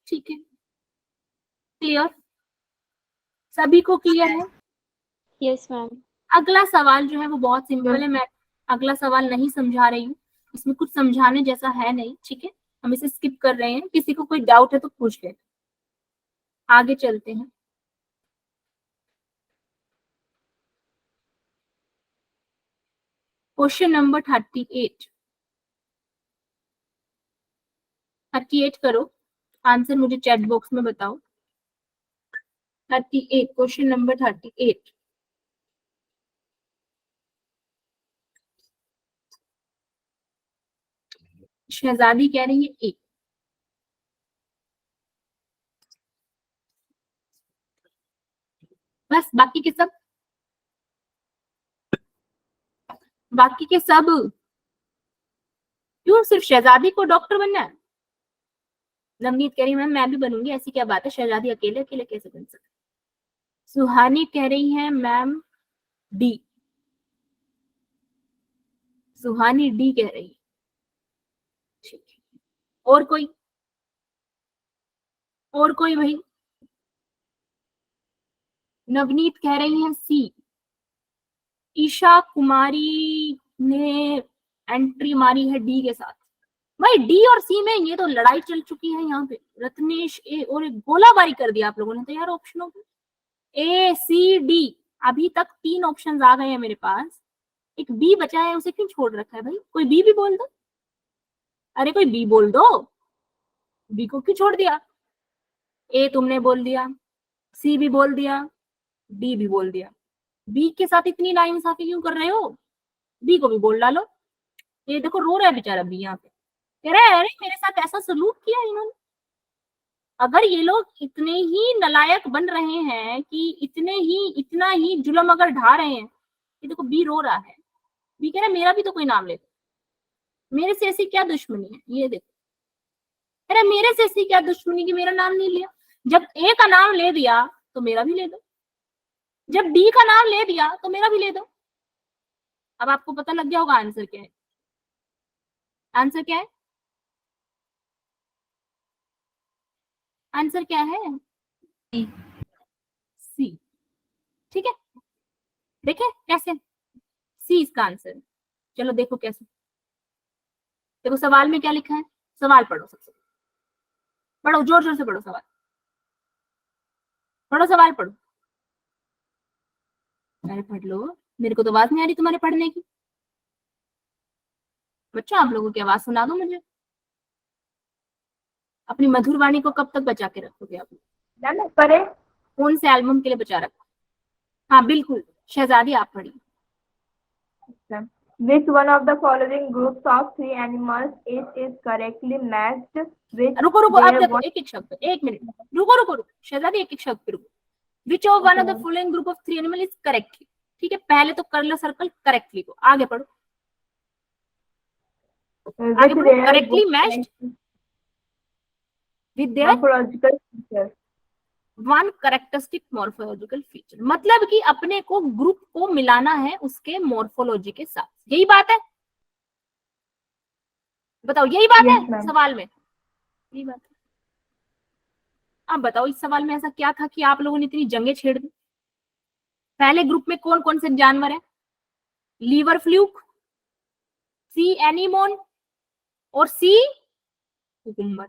ठीक है, क्लियर? सभी को क्लियर है? Yes, ma'am. अगला सवाल जो है वो बहुत सिंपल है। मैं अगला सवाल नहीं समझा रही हूँ, इसमें कुछ समझाने जैसा है नहीं। ठीक है, हम इसे स्किप कर रहे हैं। किसी को कोई डाउट है तो पूछ ले। आगे चलते हैं। Question number 38। 38 करो, आंसर मुझे चैट बॉक्स में बताओ। 38, क्वेश्चन नंबर 38। शहजादी कह रही है एक। बस बाकी के सब, बाकी के सब क्यों सिर्फ शहजादी को डॉक्टर बनना है? नवनीत कह रही मैम मैं भी बनूंगी, ऐसी क्या बात है, शहजादी अकेले अकेले कैसे बन सकती? सुहानी कह रही है मैम डी, सुहानी डी कह रही है। ठीक है, और कोई, और कोई भाई? नवनीत कह रही है सी। ईशा कुमारी ने एंट्री मारी है डी के साथ। भाई डी और सी में ये तो लड़ाई चल चुकी है यहाँ पे। रत्नेश ए, और एक गोलाबारी कर दिया आप लोगों ने तो यार ऑप्शनों पे। ए सी डी, अभी तक 3 ऑप्शंस आ गए हैं मेरे पास, एक बी बचा है, उसे क्यों छोड़ रखा है भाई? कोई बी भी बोल दो, अरे कोई बी बोल दो, बी को क्यों छोड़ दिया? ए तुमने बोल दिया, सी भी बोल दिया, डी भी बोल दिया, बी के साथ इतनी नाइंसाफी क्यों कर रहे हो? बी को भी बोल डालो। ये देखो रो रहा है बेचारा बी यहाँ पे, कह रहा है अरे मेरे साथ ऐसा सलूक किया इन्होंने। अगर ये लोग इतने ही नलायक बन रहे हैं कि इतना ही जुल्म अगर ढा रहे हैं, ये देखो बी रो रहा है, बी कह रहा है मेरा भी तो कोई नाम ले दो, मेरे से ऐसी क्या दुश्मनी है? ये देखो, अरे मेरे से ऐसी क्या दुश्मनी कि मेरा नाम नहीं लिया? जब ए का नाम ले दिया तो मेरा भी ले दो, जब डी का नाम ले दिया तो मेरा भी ले दो। अब आपको पता लग गया होगा आंसर क्या है। आंसर क्या है? आंसर क्या है? सी। ठीक है, देखे कैसे सी इसका आंसर है। चलो देखो कैसे, देखो सवाल में क्या लिखा है, सवाल पढ़ो, सबसे पढ़ो, जोर जोर से पढ़ो सवाल, पढ़ो सवाल पढ़ो। अरे पढ़ लो, मेरे को तो आवाज नहीं आ रही तुम्हारे पढ़ने की। बच्चों आप लोगों की आवाज सुना दो मुझे। अपनी मधुर वाणी को कब तक बचा के रखोगे आप? करें कौन से एल्बम के लिए बचा रखा? हाँ बिल्कुल, शहजादी आप पढ़िए। Which one of the following groups of 3 animals is correctly matched with रुको रुको, अब their देखो एक एक शब्द, एक मिनट, रुको रुको रुको शहजादी, एक एक शब्द पे रुको। Which of one of the following group of 3 animal is correctly. ठीक है, पहले तो कर लो सर्कल करेक्टली को, आगे पढ़ो, आगे पढ़ो। Correctly matched with their morphological features. One characteristic morphological feature, मतलब कि अपने को ग्रुप को मिलाना है उसके मॉर्फोलॉजी के साथ। यही बात है, बताओ यही बात Yes, है ma'am. सवाल में, यही बात है। अब बताओ इस सवाल में ऐसा क्या था कि आप लोगों ने इतनी जंगे छेड़ दी? पहले ग्रुप में कौन कौन से जानवर है? लीवर फ्लूक, सी एनीमोन और सी कुकुम्बर।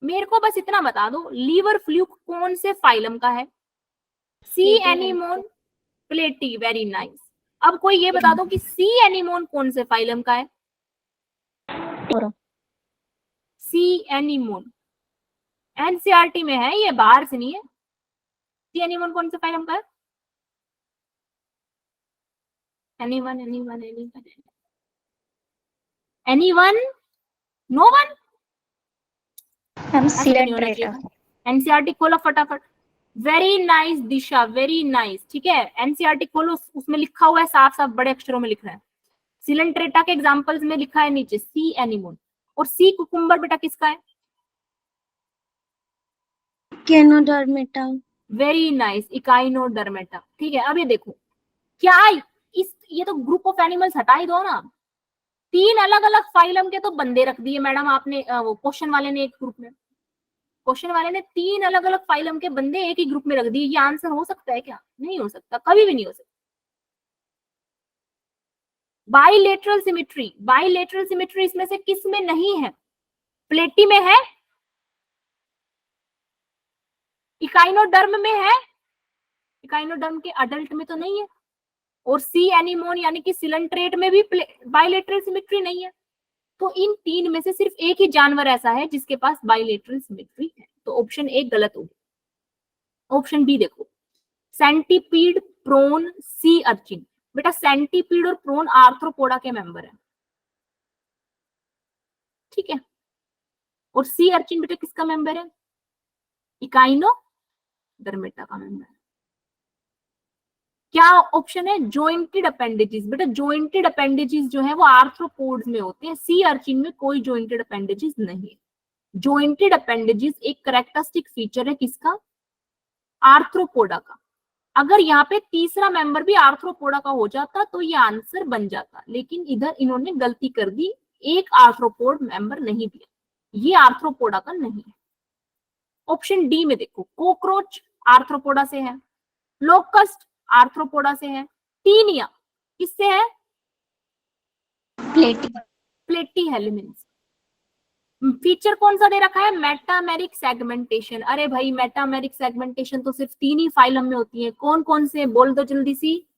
मेरे को बस इतना बता दो, लीवर फ्लूक कौन से फाइलम का है? सी एनीमोन, प्लेटी, वेरी नाइस। अब कोई ये बता दो कि सी एनीमोन कौन से फाइलम का है? सी एनीमोन एनसीईआरटी में है, ये बाहर से नहीं है। सी एनीमोन कौन से फाइलम का है? Anyone anyone anyone anyone, no one? NCERT खोलो फटाफट। Very nice Disha, very nice. ठीक है, एनसीईआरटी खोलो, उसमें लिखा हुआ है साफ साफ बड़े अक्षरों में लिख रहा है। सिलेंट्रेटा के एग्जांपल्स में लिखा है नीचे सी एनीमोन, और सी कुकुम्बर बेटा किसका है? Echinodermata. Very nice, Echinodermata. ठीक है, अब ये देखो क्या ये तो ग्रुप ऑफ एनिमल्स हटा ही दो ना, 3 अलग अलग फाइलम के तो बंदे रख दिए मैडम आपने, वो क्वेश्चन वाले ने एक ग्रुप में, क्वेश्चन वाले ने 3 अलग अलग फाइलम के बंदे एक ही ग्रुप में रख दिए। ये आंसर हो सकता है क्या? नहीं हो सकता, कभी भी नहीं हो सकता। बाइलेटरल सिमेट्री, बाइलेटरल सिमेट्री इसमें से किस में नहीं है? प्लेटी में है, इकाइनोडर्म में है, इकाइनोडर्म के अडल्ट में तो नहीं है, और सी एनीमोन यानी कि सिलेंट्रेट में भी बाइलेटरल सिमेट्री नहीं है। तो इन 3 में से सिर्फ एक ही जानवर ऐसा है जिसके पास बाइलेटरल सिमेट्री है, तो ऑप्शन ए गलत होगी। ऑप्शन बी देखो, सेंटीपीड, प्रोन, सी अर्चिन। बेटा सेंटीपीड और प्रोन आर्थ्रोपोडा के मेंबर है, ठीक है, और सी अर्चिन बेटा किसका मेंबर है? इकाइनोडर्मेटा का मेंबर है। क्या ऑप्शन है? Jointed appendages. बेटा जॉइंटेड अपेंडेजेस जो है वो आर्थ्रोपोड्स में होते हैं, सी अर्चिन में कोई जॉइंटेड अपेंडेजेस नहीं है। जॉइंटेड अपेंडेजेस एक कैरेक्टरिस्टिक फीचर है किसका? आर्थ्रोपोडा का। अगर यहाँ पे तीसरा मेंबर भी आर्थ्रोपोडा का हो जाता तो ये आंसर बन जाता, लेकिन इधर इन्होंने गलती कर दी, एक आर्थ्रोपोड मेंबर नहीं दिया, ये आर्थ्रोपोडा का नहीं है। ऑप्शन डी में देखो, कॉकरोच आर्थ्रोपोडा से है, लोकस्ट आर्थ्रोपोडा से है, टीनिया किससे है? प्लेटी हेलिमेंस। फीचर कौन सा दे रखा है? Metameric segmentation. अरे भाई मेटामेरिक सेगमेंटेशन तो सिर्फ 3 ही फाइलम में होती है, कौन कौन से बोल दो जल्दी C.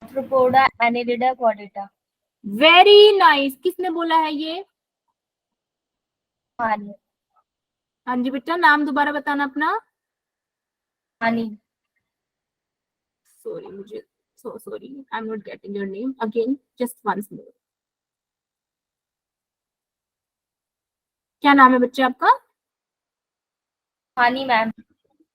Arthropoda, annelida, chordata. Very nice, किसने बोला है ये? हानी। हाँ जी बेटा, नाम दोबारा बताना अपना। हानी। सॉरी, मुझे sorry, I am not getting your name again, just once more. क्या नाम है बच्चे आपका? हानी मैम।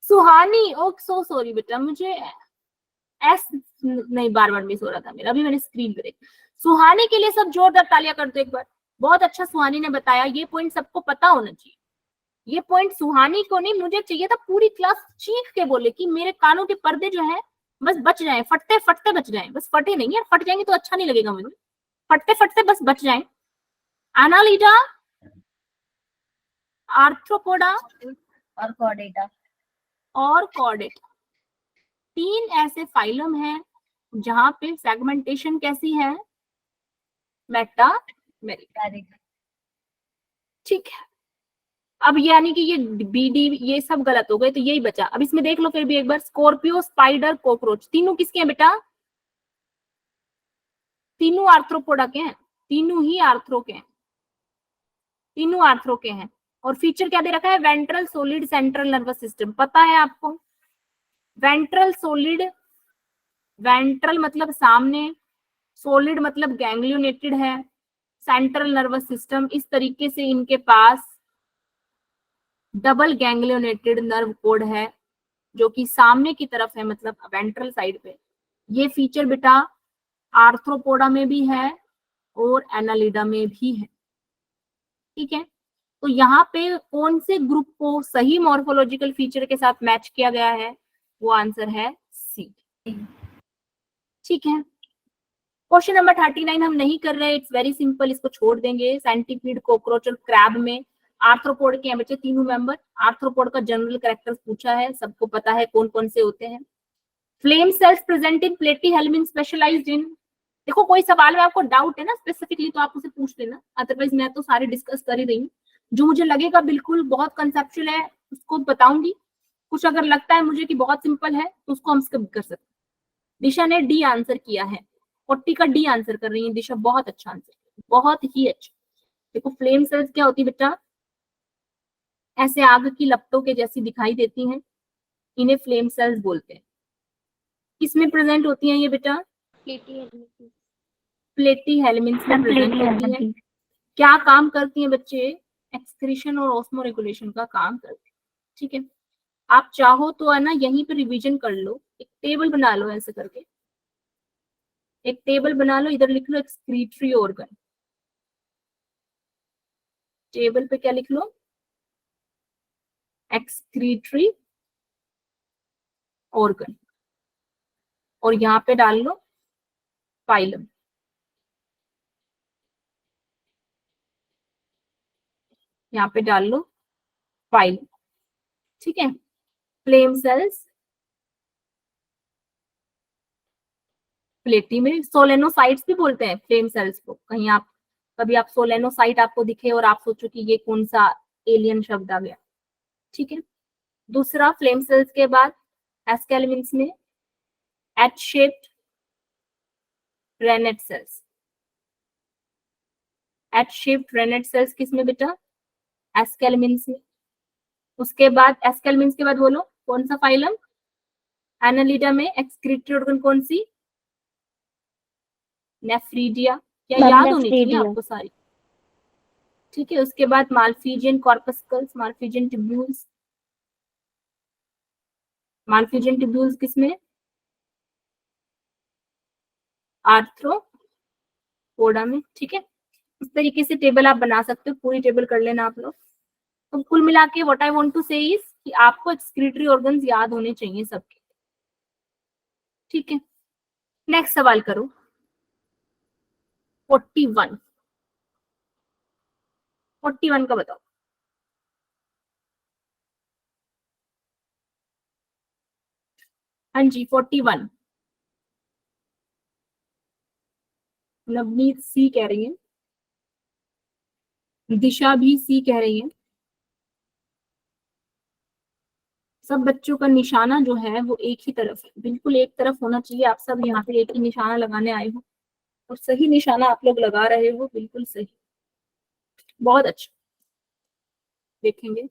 सुहानी। ओ सो सॉरी बेटा, मुझे एस नहीं, बार बार मिस हो रहा था मेरा, अभी मैंने स्क्रीन पे देखा। सुहानी के लिए सब जोरदार तालियां कर दो एक बार। बहुत अच्छा सुहानी ने बताया, ये पॉइंट सबको पता होना चाहिए। ये पॉइंट सुहानी को नहीं, मुझे चाहिए था पूरी क्लास चीख के बोले कि मेरे कानों के पर्दे जो है बस बच जाए, फटते फटते बच जाए, बस फटे नहीं है, फट जाएंगे तो अच्छा नहीं लगेगा मुझे, फटते फटते बस बच जाए। एनालिडा, आर्थ्रोपोडा और कॉर्डेटा। और कॉर्डेटा, 3 ऐसे फाइलम हैं जहां पे सेगमेंटेशन कैसी है? मेटामेरिक। ठीक है, अब यानी कि ये बीडी ये सब गलत हो गए, तो यही बचा। अब इसमें देख लो फिर भी एक बार, स्कॉर्पियो, स्पाइडर, कॉकरोच, तीनों किसके हैं बेटा? तीनों आर्थ्रोपोडा के हैं, तीनों ही आर्थ्रो के हैं, तीनों आर्थ्रो के हैं। और फीचर क्या दे रखा है? Ventral solid central nervous system, पता है आपको? वेंट्रल सोलिड, वेंट्रल मतलब सामने, सोलिड मतलब गैंग्लियोनेटेड है, सेंट्रल नर्वस सिस्टम, इस तरीके से इनके पास डबल गैंग्लियोनेटेड नर्व कोड है जो कि सामने की तरफ है, मतलब वेंट्रल साइड पे। ये फीचर बेटा आर्थ्रोपोडा में भी है और एनालिडा में भी है, ठीक है। तो यहाँ पे कौन से ग्रुप को सही मॉर्फोलॉजिकल फीचर के साथ मैच किया गया है? वो आंसर है सी, ठीक है। क्वेश्चन नंबर 39 हम नहीं कर रहे, इट्स वेरी सिंपल, इसको छोड़ देंगे। सेंटीपीड, कॉकरोच और क्रैब में आर्थ्रोपोड के हैं बच्चे तीनों मेंबर। आर्थ्रोपोड का जनरल कैरेक्टर्स पूछा है, सबको पता है कौन कौन से होते हैं। Flame cells present in platyhelminthes specialized in, देखो कोई सवाल में आपको डाउट है ना स्पेसिफिकली तो आप उसे पूछ लेना, अदरवाइज मैं तो सारे डिस्कस कर ही रही हूँ। जो मुझे लगेगा बिल्कुल बहुत कंसेप्चुअल है उसको बताऊंगी, कुछ अगर लगता है मुझे कि बहुत सिंपल है तो उसको हम स्किप कर सकते हैं। दिशा ने डी आंसर किया है, 40 का डी आंसर कर रही है दिशा, बहुत अच्छा आंसर, बहुत ही अच्छा। देखो फ्लेम सेल्स क्या होती है बेटा? ऐसे आग की लपटों के जैसी दिखाई देती हैं, इन्हें फ्लेम सेल्स बोलते हैं। किसमें प्रेजेंट होती हैं ये बेटा? प्लेटीहेल्मिन्स में प्रेजेंट होती है। क्या काम करती हैं बच्चे? एक्सक्रीशन और ऑस्मो रेगुलेशन का काम करती है, ठीक है। आप चाहो तो है ना यहीं पे रिवीजन कर लो, एक टेबल बना लो ऐसे करके, एक टेबल बना लो, इधर लिख लो एक्सक्रीटरी ऑर्गन, टेबल पे क्या लिख लो? एक्सक्रीटरी ऑर्गन, और यहाँ पे डाल लो फाइलम, यहाँ पे डाल लो फाइलम, ठीक है। फ्लेम सेल्स प्लेटी में, सोलेनोसाइट्स भी बोलते हैं फ्लेम सेल्स को। कहीं आप कभी आप सोलेनोसाइट आपको दिखे और आप सोचो कि ये कौन सा एलियन शब्द आ गया, ठीक है। दूसरा, फ्लेम सेल्स के बाद एस्केल्मिन्स में H shaped renette cells, H shaped renette cells किसमें बेटा? एस्केल्मिन्स में। उसके बाद एस्केल्मिन्स के बाद बोलो कौन सा फाइलम? एनालिडा में एक्सक्रीटरी ऑर्गन कौन सी? नेफ्रीडिया, क्या याद होनी चाहिए आपको सारी, ठीक है। उसके बाद malpighian corpuscles, malpighian tubules, malpighian tubules किसमें? आर्थ्रोपोडा में, ठीक है। इस तरीके से टेबल आप बना सकते हो, पूरी टेबल कर लेना आप लोग। तो कुल मिला के व्हाट आई वांट टू से इज कि आपको एक्सक्रीटरी ऑर्गन्स याद होने चाहिए सबके। ठीक है, नेक्स्ट सवाल करो 41। 41 का बताओ। हाँ जी 41। नवनीत सी कह रही है, दिशा भी सी कह रही है। सब बच्चों का निशाना जो है वो एक ही तरफ है, बिल्कुल एक तरफ होना चाहिए। आप सब यहाँ पे एक ही निशाना लगाने आए हो और सही निशाना आप लोग लगा रहे हो, बिल्कुल सही, बहुत अच्छा। देखेंगे,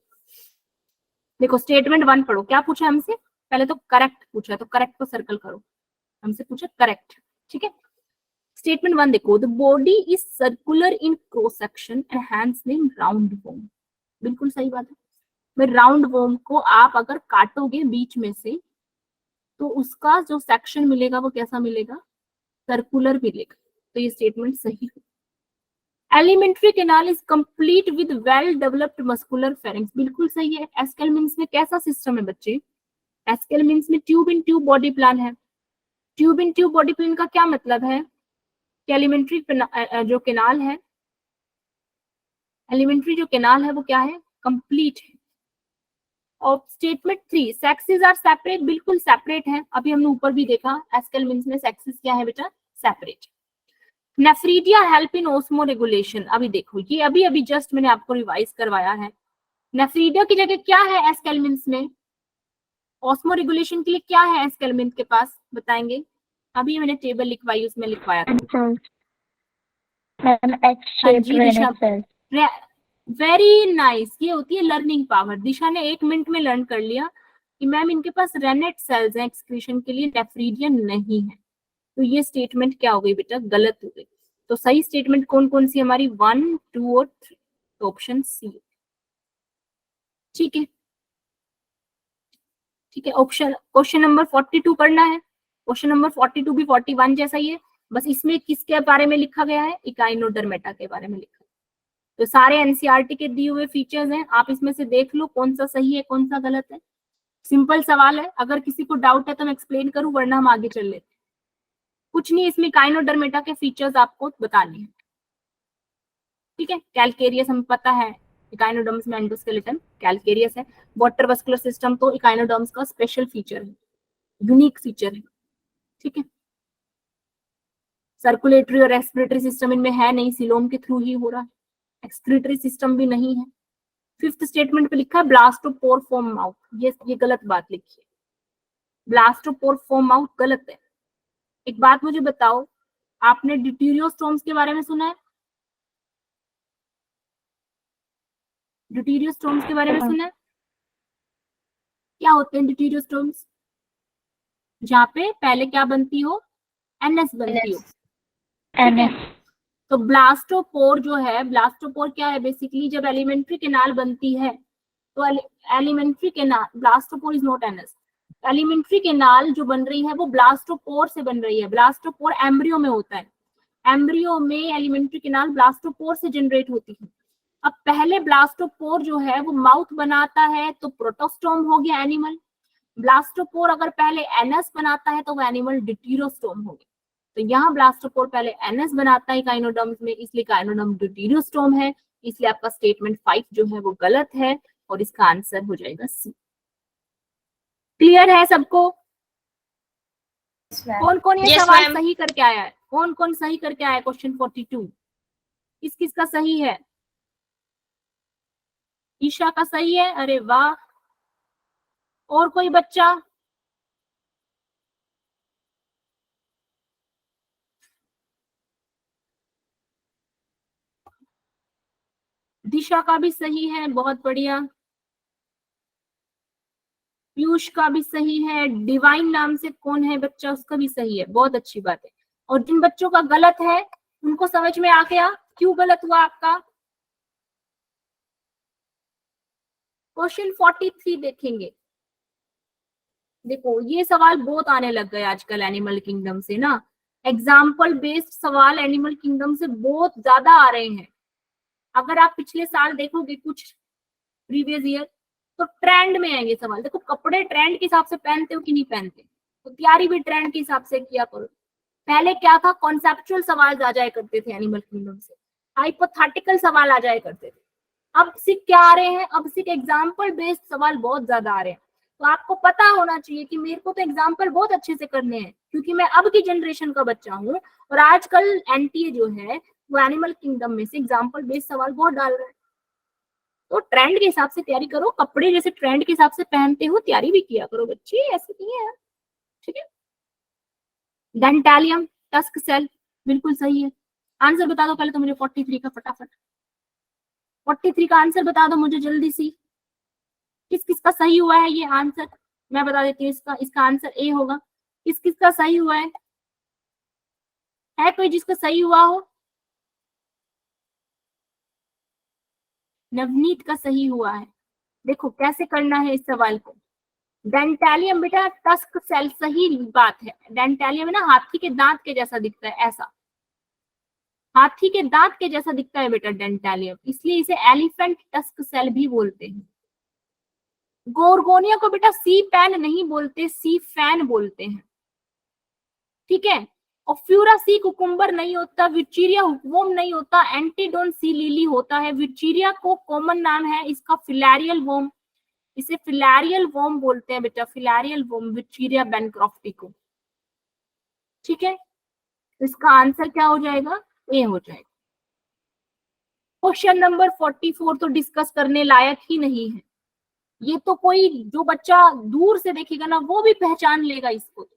देखो स्टेटमेंट 1 पढ़ो, क्या पूछा हमसे? पहले तो करेक्ट पूछा है, तो करेक्ट को सर्कल करो। हमसे पूछा करेक्ट, ठीक है। स्टेटमेंट 1 देखो, the body is circular in cross section and hence name round worm. बिल्कुल सही बात है। मैं राउंड वोम को आप अगर काटोगे बीच में से तो उसका जो सेक्शन मिलेगा वो कैसा मिलेगा? सर्कुलर मिलेगा। तो ये स्टेटमेंट सही है। Alimentary canal is complete with well developed muscular pharynx. बिल्कुल सही है। एस्केलमिन्स में कैसा सिस्टम है बच्चे? एस्केलमिन्स में tube in tube body plan है। Tube in tube body plan का क्या मतलब है कि एलिमेंट्री जो कैनाल है, एलिमेंट्री जो कैनाल है वो क्या है? कंप्लीट है। और स्टेटमेंट 3, सेक्सेस आर सेपरेट। बिल्कुल सेपरेट है। अभी हमने ऊपर भी देखा एस्केलमिन्स में सेक्सेस क्या है बेटा? Separate. Nephridia help in osmo regulation. अभी देखो ये अभी अभी जस्ट मैंने आपको रिवाइज करवाया है। नेफ्रीडिया की जगह क्या है एस्केलमिन्स में? ऑस्मो रेगुलेशन के लिए क्या है एस्केलमिन्स के पास? बताएंगे। अभी मैंने टेबल लिखवाई, उसमें लिखवाया था। हाँ जी दिशा, वेरी नाइस। ये होती है लर्निंग पावर। दिशा ने 1 मिनट में लर्न कर लिया कि मैम इनके पास रेनेट सेल्स हैं एक्सक्रीशन के लिए, नेफ्रीडियन नहीं है। तो ये स्टेटमेंट क्या हो गई बेटा? गलत हो गई। तो सही स्टेटमेंट कौन कौन सी हमारी? 1, 2 और 3। तो ऑप्शन सी। ठीक है, ठीक है। ऑप्शन क्वेश्चन नंबर 42 पढ़ना है। क्वेश्चन नंबर 42 भी 41 जैसा ही है, बस इसमें किसके बारे में लिखा गया है? इकाइनोडर्मेटा के बारे में लिखा है। तो सारे एनसीईआरटी के दिए हुए फीचर्स हैं, आप इसमें से देख लो कौन सा सही है कौन सा गलत है। सिंपल सवाल है, अगर किसी को डाउट है तो मैं एक्सप्लेन करूं, वरना हम आगे चल लेते हैं। कुछ नहीं, इसमें इकाइनोडर्मेटा के फीचर्स आपको बताने हैं। ठीक है, कैलकेरियस हमें पता है, इकाइनोडर्म्स में एंडोस्केलेटन कैलकेरियस है। वाटर वस्कुलर सिस्टम तो इकाइनोडर्म्स का स्पेशल फीचर है, यूनिक फीचर है। ठीक है, सर्कुलेटरी और रेस्पिरेटरी सिस्टम इनमें है नहीं, सिलोम के थ्रू ही हो रहा है। एक्सक्रीटरी सिस्टम भी नहीं है। 5th स्टेटमेंट पे लिखा है ब्लास्टोपोर फॉर्म माउथ। ये गलत बात लिखी है, ब्लास्टोपोर फॉर्म माउथ गलत है। एक बात मुझे बताओ, आपने ड्यूटेरियोस्टोम्स के बारे में सुना है? ड्यूटेरियोस्टोम्स के बारे में सुना है? क्या होते हैं ड्यूटेरियोस्टोम्स? जहाँ पे पहले क्या बनती हो? एनएस बनती हो। ठीक है, तो ब्लास्टोपोर जो है, ब्लास्टोपोर क्या है बेसिकली? जब एलिमेंट्री कैनाल बनती है तो alimentary canal, blastopore is not NS. Alimentary canal जो बन रही है वो ब्लास्टोपोर से बन रही है। ब्लास्टोपोर एम्ब्रियो में होता है, एम्ब्रियो में एलिमेंट्री कैनाल ब्लास्टोपोर से जनरेट होती है। अब पहले ब्लास्टोपोर जो है वो माउथ बनाता है, तो प्रोटोस्टोम हो गया एनिमल। ब्लास्टोपोर अगर पहले एनस बनाता है तो वो एनिमल ड्यूटेरियोस्टोम हो गया। तो यहाँ ब्लास्टोपोर पहले एनएस बनाता है काइनोडर्म्स में, इसलिए काइनोडर्म ड्यूटेरियोस्टोम है। इसलिए आपका स्टेटमेंट 5 जो है वो गलत है और इसका आंसर हो जाएगा सी। क्लियर है सबको? कौन कौन ये सवाल सही करके आया है? कौन कौन सही करके आया है क्वेश्चन 42? किस किस का सही है? ईशा का सही है, अरे वाह। और कोई बच्चा? दिशा का भी सही है, बहुत बढ़िया। पीयूष का भी सही है। डिवाइन नाम से कौन है बच्चा? उसका भी सही है, बहुत अच्छी बात है। और जिन बच्चों का गलत है उनको समझ में आ गया क्यों गलत हुआ आपका? क्वेश्चन 43 देखेंगे। देखो ये सवाल बहुत आने लग गए आजकल एनिमल किंगडम से ना, एग्जाम्पल बेस्ड सवाल एनिमल किंगडम से बहुत ज्यादा आ रहे हैं। अगर आप पिछले साल देखोगे कुछ प्रीवियस ईयर, तो ट्रेंड में आएंगे सवाल। देखो कपड़े ट्रेंड के हिसाब से पहनते हो कि नहीं पहनते, तो तैयारी भी ट्रेंड के हिसाब से किया करो। पहले क्या था, कॉन्सेप्चुअल सवाल आ जाया करते थे एनिमल किंगडम से, हाइपोथेटिकल सवाल आ जाया करते थे। अब सिर्फ क्या आ रहे हैं, अब सिर्फ एग्जाम्पल बेस्ड सवाल बहुत ज्यादा आ रहे हैं। तो आपको पता होना चाहिए कि मेरे को तो एग्जाम्पल बहुत अच्छे से करने हैं, क्योंकि मैं अब की जनरेशन का बच्चा हूँ और आजकल एनटीए जो है वो एनिमल किंगडम में से एग्जाम्पल बेस्ड सवाल बहुत डाल रहा है। तो ट्रेंड के हिसाब से तैयारी करो, कपड़े जैसे ट्रेंड के हिसाब से पहनते हो तैयारी भी किया करो बच्चे, ऐसे नहीं है, ठीक है। डेंटालियम टस्क सेल बिल्कुल सही है। आंसर बता दो पहले तो मुझे 43 का, फटाफट 43 का आंसर बता दो मुझे जल्दी सी, किस किस का सही हुआ है ये आंसर। मैं बता देती हूँ, इसका आंसर ए होगा। किस किस का सही हुआ है कोई जिसका सही हुआ हो? नवनीत का सही हुआ है। देखो कैसे करना है इस सवाल को। डेंटालियम बेटा टस्क सेल, सही बात है। डेंटालियम है ना, हाथी के दांत के जैसा दिखता है, ऐसा हाथी के दांत के जैसा दिखता है बेटा डेंटालियम, इसलिए इसे एलिफेंट टस्क सेल भी बोलते हैं। गोरगोनिया को बेटा सी पैन नहीं बोलते, सी फैन बोलते हैं, ठीक है। और फ्यूरा सी कुकुम्बर नहीं होता, विचीरिया हुकवोम नहीं होता, एंटीडोन सी लिली होता है। विचीरिया को कॉमन नाम है इसका फिलैरियल वोम, इसे फिलैरियल वोम बोलते हैं बेटा, फिलैरियल वोम विचीरिया बैनक्रॉफ्टी को, ठीक है। तो इसका आंसर क्या हो जाएगा, ए हो जाएगा। क्वेश्चन नंबर 44 तो डिस्कस करने लायक ही नहीं है, ये तो कोई जो बच्चा दूर से देखेगा ना वो भी पहचान लेगा इसको।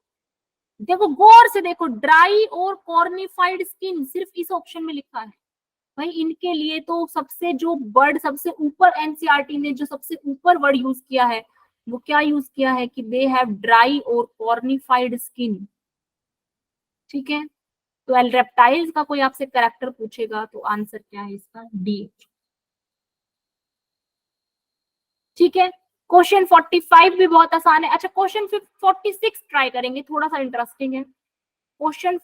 देखो गौर से देखो, ड्राई और कॉर्निफाइड स्किन सिर्फ इस ऑप्शन में लिखा है भाई। इनके लिए तो सबसे जो वर्ड सबसे ऊपर एनसीईआरटी ने जो सबसे ऊपर वर्ड यूज किया है वो क्या यूज किया है कि दे हैव ड्राई और कॉर्निफाइड स्किन, ठीक है। तो रेप्टाइल्स का कोई आपसे कैरेक्टर पूछेगा तो आंसर क्या है इसका, डी, ठीक है। क्वेश्चन 45 भी बहुत आसान है। अच्छा क्वेश्चन 46 ट्राई करेंगे, थोड़ा सा इंटरेस्टिंग है। क्वेश्चन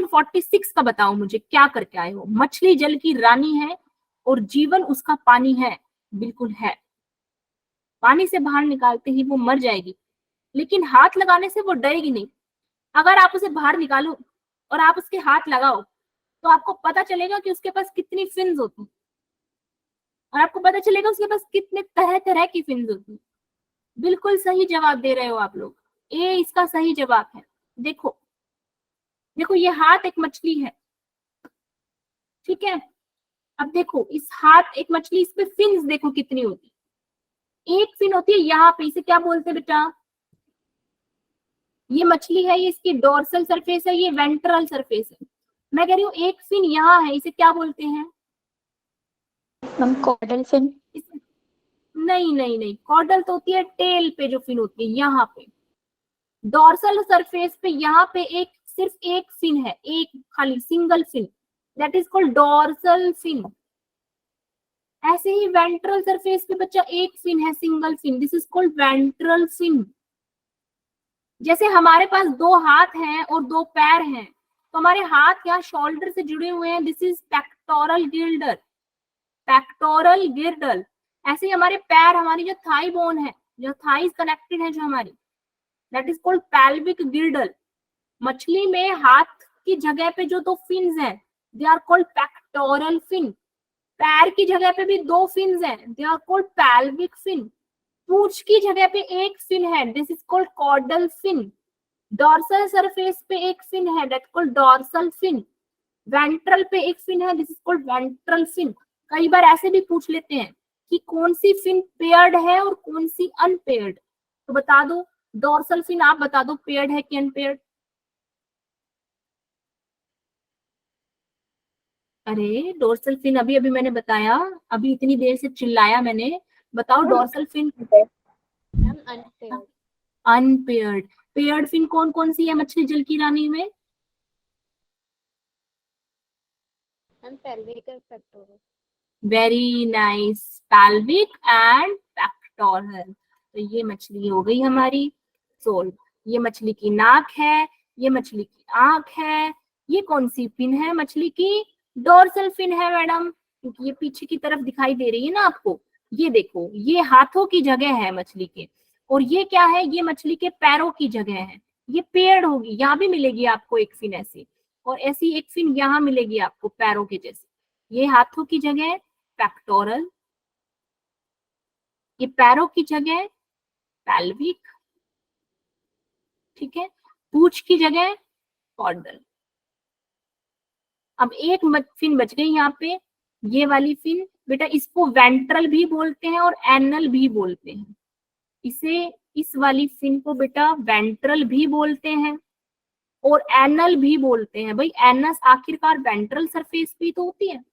46 का बताओ मुझे क्या करके आए हो। मछली जल की रानी है और जीवन उसका पानी है, बिल्कुल है। पानी से बाहर निकालते ही वो मर जाएगी, लेकिन हाथ लगाने से वो डरेगी नहीं। अगर आप उसे बाहर निकालो और आप उसके हाथ लगाओ तो आपको पता चलेगा कि उसके पास कितनी फिन्स होती, और आपको पता चलेगा उसके पास कितने तरह तरह की फिन्स होती। बिल्कुल सही जवाब दे रहे हो आप लोग, ए इसका सही जवाब है। देखो देखो ये हाथ एक मछली है, ठीक है। अब देखो इस हाथ एक मछली, इस पे फिन्स देखो कितनी होती। एक फिन होती है यहाँ पे, इसे क्या बोलते हैं बेटा, ये मछली है, ये इसकी डोर्सल सरफेस है, ये वेंट्रल सरफेस है। मैं कह रही हूँ एक फिन यहाँ है, इसे क्या बोलते हैं? Caudal fin. नहीं नहीं नहीं, कॉर्डल तो होती है टेल पे जो फिन होती है, यहाँ पे डोर्सल सरफेस पे यहाँ पे एक सिर्फ एक फिन है, एक खाली single fin, that is called dorsal fin. ऐसे ही वेंट्रल सरफेस पे बच्चा एक फिन है, single fin, this is called ventral fin. जैसे हमारे पास दो हाथ हैं और दो पैर हैं, तो हमारे हाथ यहाँ शोल्डर से जुड़े हुए हैं, this is pectoral Gilder, pectoral गिर्डल। ऐसे ही हमारे पैर, हमारी जो थाई बोन है, जो थाइस कनेक्टेड है जो हमारी, दैट इज कॉल्ड पेल्विक गिर्डल। मछली में हाथ की जगह पे जो दो फिन्स हैं they are called pectoral fin. पैर की जगह पे भी दो फिन्स हैं, they are called pelvic fin. पूंछ की जगह पे एक फिन है, this is called caudal fin. Dorsal surface पे एक फिन है, that called dorsal fin. Ventral पे एक फिन है, this is called ventral fin. कई बार ऐसे भी पूछ लेते हैं कि कौन सी फिन पेयर्ड है और कौन सी अनपेयर्ड, तो बता दो डॉर्सल फिन, आप बता दो पेयर्ड है कि अनपेयर्ड। अरे डोर्सल फिन अभी अभी मैंने बताया, अभी इतनी देर से चिल्लाया मैंने, बताओ dorsal fin. Unpaired. Paired fin कौन कौन सी है मछली जल की रानी में? Very nice, pelvic and pectoral. तो ये मछली हो गई हमारी सोल्व। ये मछली की नाक है, ये मछली की आंख है, ये कौन सी फिन है मछली की? डोर्सल फिन है मैडम, क्योंकि ये पीछे की तरफ दिखाई दे रही है ना आपको। ये देखो, ये हाथों की जगह है मछली के, और ये क्या है, ये मछली के पैरों की जगह है। ये पेड़ होगी, यहाँ भी मिलेगी आपको एक फिन ऐसी, और ऐसी एक फिन यहाँ मिलेगी आपको पैरों के जैसे। ये हाथों की जगह पेक्टोरल, ये पैरों की जगह पैल्विक, ठीक है, पूंछ की जगह कॉर्डल। अब एक फिन बच गई यहाँ पे, ये वाली फिन बेटा, इसको वेंट्रल भी बोलते हैं और एनल भी बोलते हैं। इसे, इस वाली फिन को बेटा वेंट्रल भी बोलते हैं और एनल भी बोलते हैं। भाई एनस आखिरकार वेंट्रल सरफेस पे ही तो होती है,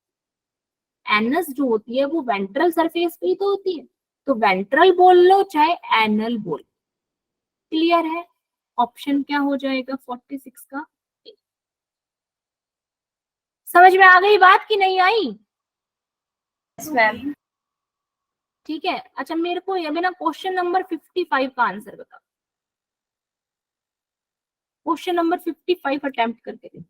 एनस जो होती है वो वेंट्रल सरफेस पे ही तो होती है। तो वेंट्रल बोल लो चाहे एनल बोल, क्लियर है। ऑप्शन क्या हो जाएगा 46 का? समझ में आ गई बात कि नहीं आई? Yes ma'am. ठीक है, अच्छा मेरे को अभी ना क्वेश्चन नंबर 55 का आंसर बताओ। क्वेश्चन नंबर 55 अटेम्प्ट करके देखो।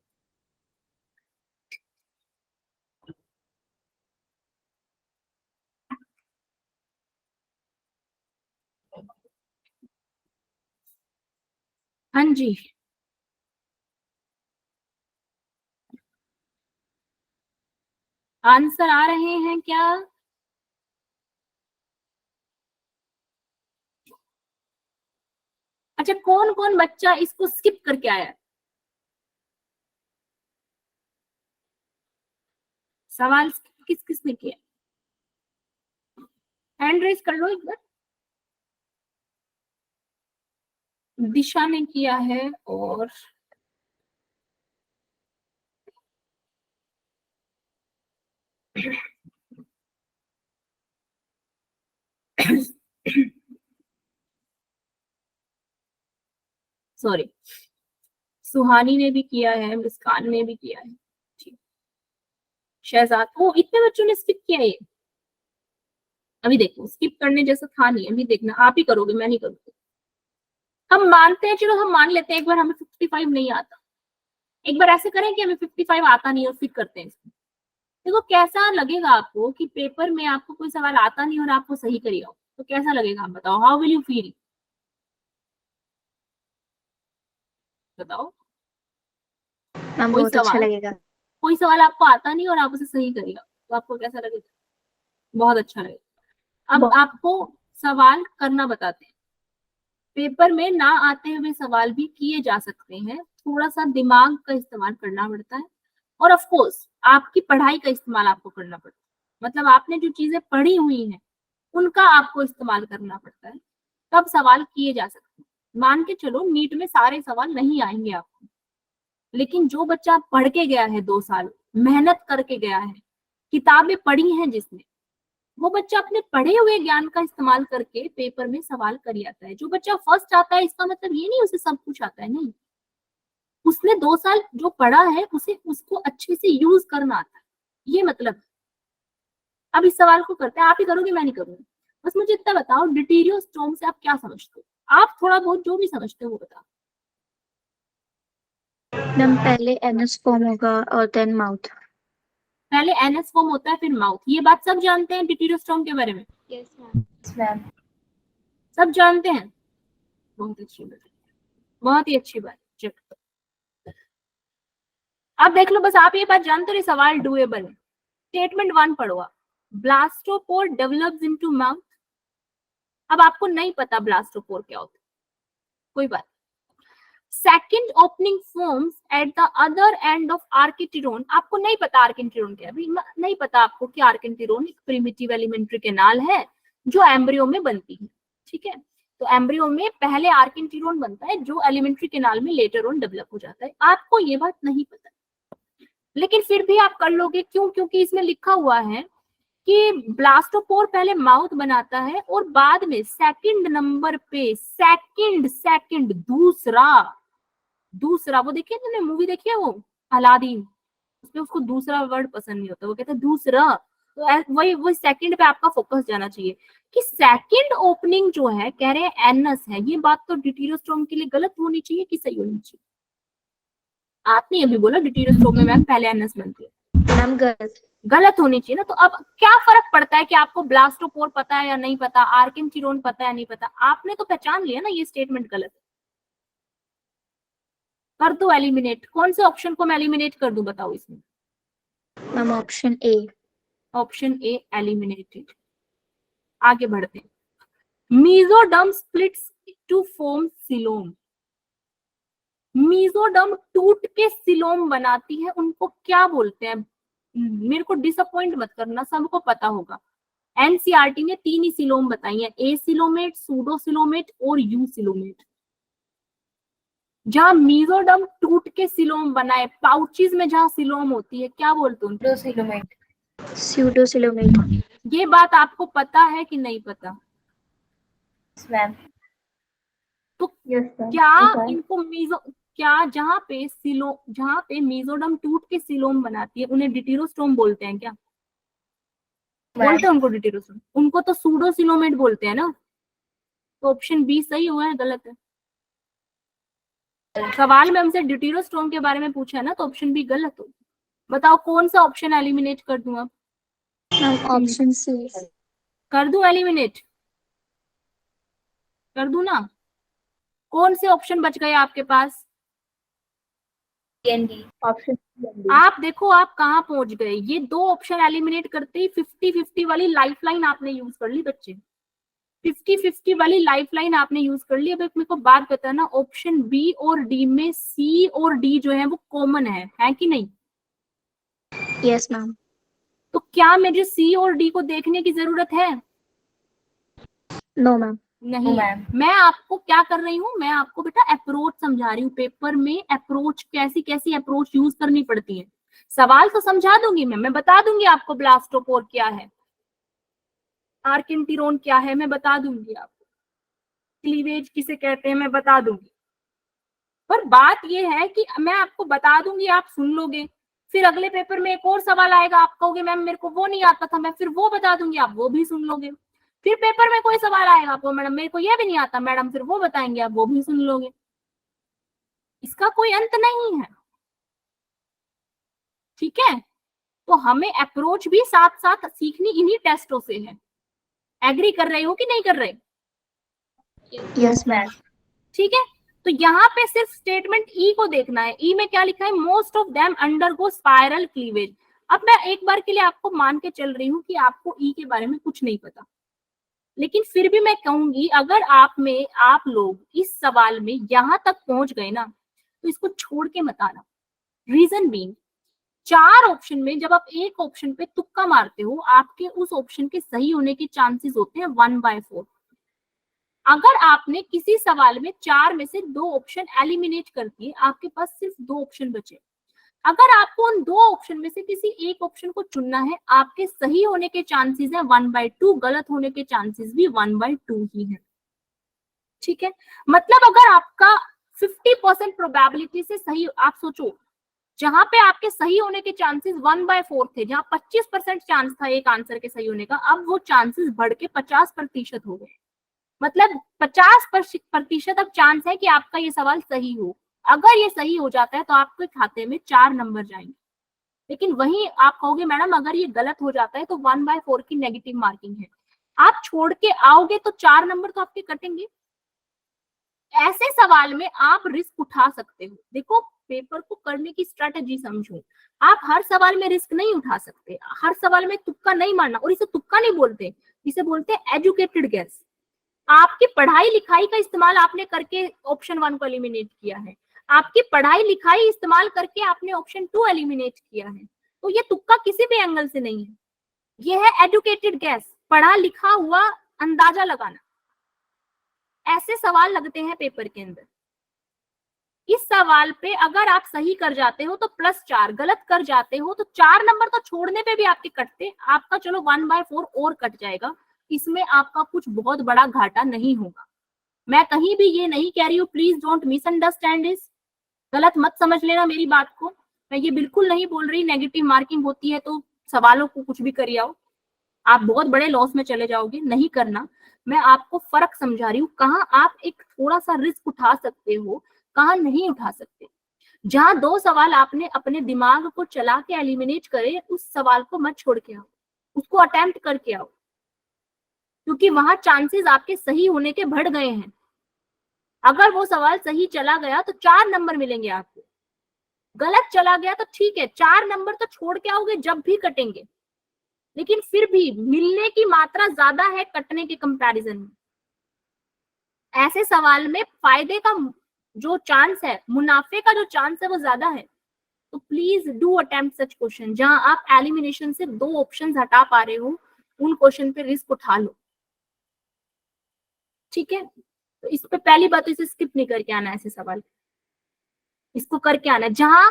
हाँ जी, आंसर आ रहे हैं क्या? अच्छा, कौन कौन बच्चा इसको स्किप करके आया? सवाल किस किसने किया? हैंड रेज कर लो एक बार। दिशा ने किया है और सॉरी, सुहानी ने भी किया है, मुस्कान ने भी किया है, ठीक। शहजाद, ओ इतने बच्चों ने स्किप किया है। अभी देखो, स्किप करने जैसा था नहीं, अभी देखना आप ही करोगे, मैं नहीं करूंगी। हम मानते हैं, चलो हम मान लेते हैं एक बार हमें 55 नहीं आता। एक बार ऐसे करें कि हमें 55 आता नहीं और फिर करते हैं इसको। देखो कैसा लगेगा आपको कि पेपर में आपको कोई सवाल आता नहीं और आपको सही करिए, तो कैसा लगेगा आप बताओ, हाउ विल यू फील? बताओ। मैम कोई बहुत अच्छा सवाल, लगेगा। कोई सवाल आपको आता नहीं और आप उसे सही करिएगा, तो आपको कैसा लगेगा? बहुत अच्छा लगेगा। अब आपको सवाल करना बताते हैं। पेपर में ना आते हुए सवाल भी किए जा सकते हैं, थोड़ा सा दिमाग का इस्तेमाल करना पड़ता है, और ऑफ कोर्स आपकी पढ़ाई का इस्तेमाल आपको करना पड़ता है। मतलब आपने जो चीजें पढ़ी हुई हैं उनका आपको इस्तेमाल करना पड़ता है, तब सवाल किए जा सकते हैं। मान के चलो नीट में सारे सवाल नहीं आएंगे आपको, लेकिन जो बच्चा पढ़ के गया है 2 साल, मेहनत करके गया है, किताबें पढ़ी हैं जिसने, वो बच्चा अपने पढ़े हुए ज्ञान का इस्तेमाल करके पेपर में सवाल कर आता है। जो बच्चा फर्स्ट आता है, इसका मतलब ये नहीं उसे सब कुछ आता है, नहीं, उसने 2 साल जो पढ़ा है उसे, उसको अच्छे से यूज करना आता है, ये मतलब। अब इस सवाल को करते हैं, आप ही करोगे, मैं नहीं करूंगी। बस मुझे इतना बताओ, डिटीरियोस्टोम से आप क्या समझते हो? आप थोड़ा बहुत जो भी समझते हो वो बताओ। मैम पहले एनस फॉर्म होगा और देन माउथ। पहले एनएस फॉर्म होता है फिर माउथ, ये बात सब जानते हैं डिटीरियोस्टोम के बारे में? Yes ma'am. सब जानते हैं, बहुत अच्छी बात, बहुत ही अच्छी बात। चलो अब देख लो, बस आप ये बात जानते हो, सवाल डुएबल है। स्टेटमेंट 1 पढ़ो आप, ब्लास्टोपोर डेवलप्स इनटू माउथ। अब आपको नहीं पता ब्लास्टोपोर क्या होता है, कोई बात। Second opening forms at the other end of archenteron. आपको नहीं पता आर्किटिरोन क्या है, नहीं पता आपको कि आर्किटिरोन एक प्रिमिटिव एलिमेंट्री कैनाल है जो एम्ब्रियो में बनती है, ठीक है। तो एम्ब्रियो में पहले आर्किटिरोन बनता है जो एलिमेंट्री कैनाल में लेटर ऑन डेवलप हो जाता है। आपको ये बात नहीं पता, लेकिन फिर भी आप कर लोगे, क्यों? क्योंकि इसमें लिखा हुआ है कि ब्लास्टोपोर पहले माउथ बनाता है और बाद में सेकंड नंबर पे, सेकंड दूसरा वो देखिए, तुमने मूवी देखी है वो अलादीन, उसमें उसको दूसरा वर्ड पसंद नहीं होता, वो कहता है दूसरा। तो वही सेकंड पे आपका फोकस जाना चाहिए कि सेकंड ओपनिंग जो है, कह रहे हैं एनस है। ये बात तो डिटीरियोस्टोम के लिए गलत होनी चाहिए कि सही होनी चाहिए? आपने अभी बोला डिटीरियोस्टोम में मैम पहले एनस बनती है, मैम गलत। गलत होनी चाहिए ना। तो अब क्या फर्क पड़ता है कि आपको ब्लास्टोपोर पता है या नहीं पता, आर्किनचिरोन पता है या नहीं पता, आपने तो पहचान लिया ना ये स्टेटमेंट गलत है। कर दो एलिमिनेट। कौन से ऑप्शन को मैं एलिमिनेट कर दूं बताओ इसमें? Ma'am option A. Option A eliminated. आगे बढ़ते हैं। Mesoderm splits to form coelom. Mesoderm टूट के सिलोम बनाती है, उनको क्या बोलते हैं? मेरे को डिसअपॉइंट मत करना, सबको पता होगा। एनसीईआरटी ने 3 ही सिलोम बताई है, ए सिलोमेट, सूडो सिलोमेट और यू सिलोमेट। जहां मीजोडर्म टूट के सिलोम बनाए, पाउचेस में जहां सिलोम होती है, क्या बोलते हैं उनको? सिलोमेट। स्यूडोसिलोमेट। ये बात आपको पता है कि नहीं पता? मैम। तो यस मैम। क्या इनको क्या जहां पे मीजोडर्म टूट के सिलोम बनाती है उन्हें डिटेरोस्टोम बोलते हैं क्या? बोलते हैं उनको डिटेरोस्टोम? उनको तो सूडोसिलोमेट बोलते हैं ना। तो ऑप्शन बी सही हुआ है, गलत है। सवाल में हमसे डिटेरोस्टोम के बारे में पूछा है ना, तो ऑप्शन बी गलत हो। बताओ कौन सा ऑप्शन एलिमिनेट कर दूं अब? Ma'am option C. कर दूं एलिमिनेट? कर दूं ना? कौन से ऑप्शन बच गए आपके पास? ऑप्शन आप देखो आप कहाँ पहुंच गए। ये 2 ऑप्शन एलिमिनेट करते ही 50-50 वाली लाइफलाइन आपने यूज कर ली बच्चे। 50-50 वाली लाइफलाइन आपने यूज कर ली। अब एक मेरे को बात बताना, ऑप्शन बी और डी में सी और डी जो है वो कॉमन है कि नहीं? Yes ma'am. तो क्या मुझे सी और डी को देखने की जरूरत है? No ma'am. नहीं मैम। मैं आपको क्या कर रही हूँ, मैं आपको बेटा अप्रोच समझा रही हूँ। पेपर में अप्रोच कैसी कैसी अप्रोच यूज करनी पड़ती है। सवाल तो समझा दूंगी मैं बता दूंगी आपको ब्लास्टोपोर क्या है, आर्किनटिरोन क्या है, मैं बता दूंगी आपको। क्लीवेज किसे कहते हैं मैं बता दूंगी। पर बात ये है कि मैं आपको बता दूंगी, आप सुन लोगे, फिर अगले पेपर में एक और सवाल आएगा, आप कहोगे मैम मेरे को वो नहीं आता था, मैं फिर वो बता दूंगी, आप वो भी सुन लोगे। फिर पेपर में कोई सवाल आएगा आपको, मैडम मेरे को ये भी नहीं आता, मैडम फिर वो बताएंगे, आप वो भी सुन लोगे। इसका कोई अंत नहीं है। ठीक है, तो हमें अप्रोच भी साथ साथ सीखनी इन्हीं टेस्टों से है। एग्री कर रहे हो कि नहीं कर रहे? Yes ma'am. ठीक है, तो यहाँ पे सिर्फ स्टेटमेंट ई को देखना है। ई में क्या लिखा है? Most of them undergo spiral cleavage. अब मैं एक बार के लिए आपको मान के चल रही हूँ कि आपको ई के बारे में कुछ नहीं पता, लेकिन फिर भी मैं कहूंगी अगर आप लोग इस सवाल में यहां तक पहुंच गए ना, तो इसको छोड़ के मत आना। रीजन बीइंग, 4 ऑप्शन में जब आप एक ऑप्शन पे तुक्का मारते हो, आपके उस ऑप्शन के सही होने के चांसेस होते हैं 1/4। अगर आपने किसी सवाल में 4 में से 2 ऑप्शन एलिमिनेट कर दिए, आपके पास सिर्फ 2 ऑप्शन बचे। अगर आपको उन 2 ऑप्शन में से किसी एक ऑप्शन को चुनना है, आपके सही होने के चांसेस है 1/2, गलत होने के चांसेस भी 1/2 ही है। ठीक है, मतलब अगर आपका 50% प्रोबेबिलिटी से सही, आप सोचो जहां पे आपके सही होने के चांसेस 1/4 थे, जहां 25% चांस था एक आंसर के सही होने का, अब वो चांसेस बढ़ के 50% हो गए। मतलब 50% अब चांस है कि आपका ये सवाल सही हो। अगर ये सही हो जाता है तो आपके खाते में 4 नंबर जाएंगे। लेकिन वहीं आप कहोगे मैडम अगर ये गलत हो जाता है तो 1/4 की नेगेटिव मार्किंग है, आप छोड़ के आओगे तो 4 नंबर तो आपके कटेंगे। ऐसे सवाल में आप रिस्क उठा सकते हो। देखो, पेपर को करने की स्ट्रेटेजी समझो। आप हर सवाल में रिस्क नहीं उठा सकते, हर सवाल में तुक्का नहीं मारना। और इसे तुक्का नहीं बोलते, इसे बोलते हैं एजुकेटेड गैस। आपकी पढ़ाई लिखाई का इस्तेमाल आपने करके ऑप्शन 1 को एलिमिनेट किया है, आपकी पढ़ाई लिखाई इस्तेमाल करके आपने ऑप्शन 2 एलिमिनेट किया है। तो ये तुक्का किसी भी एंगल से नहीं है, ये है एजुकेटेड गैस, पढ़ा लिखा हुआ अंदाजा लगाना। ऐसे सवाल लगते हैं पेपर के अंदर। इस सवाल पे अगर आप सही कर जाते हो तो +4, गलत कर जाते हो तो 4 नंबर तो छोड़ने पे भी आपके कटते, आपका चलो 1/4 और कट जाएगा। इसमें आपका कुछ बहुत बड़ा घाटा नहीं होगा। मैं कहीं भी ये नहीं कह रही हूँ, प्लीज डोंट मिसअंडरस्टैंड दिस, गलत मत समझ लेना मेरी बात को। मैं ये बिल्कुल नहीं बोल रही नेगेटिव मार्किंग होती है तो सवालों को कुछ भी करिए आओ, आप बहुत बड़े लॉस में चले जाओगे, नहीं करना। मैं आपको फर्क समझा रही हूँ, कहाँ आप एक थोड़ा सा रिस्क उठा सकते हो, कहाँ नहीं उठा सकते। जहां 2 सवाल आपने अपने दिमाग को चला के एलिमिनेट करे, उस सवाल को मत छोड़ के आओ, उसको अटेम्प्ट करके आओ, क्योंकि वहां चांसेस आपके सही होने के बढ़ गए हैं। अगर वो सवाल सही चला गया तो 4 नंबर मिलेंगे आपको, गलत चला गया तो ठीक है, 4 नंबर तो छोड़ के आओगे, जब भी कटेंगे, लेकिन फिर भी मिलने की मात्रा ज्यादा है कटने के कंपैरिजन में। ऐसे सवाल में फायदे का जो चांस है, मुनाफे का जो चांस है वो ज्यादा है। तो please do attempt such question. जहां आप एलिमिनेशन से 2 ऑप्शन हटा पा रहे हो, उन क्वेश्चन पे रिस्क उठा लो, ठीक है। तो इस पे पहली बात, इसे स्किप नहीं करके आना, ऐसे सवाल इसको करके आना। जहां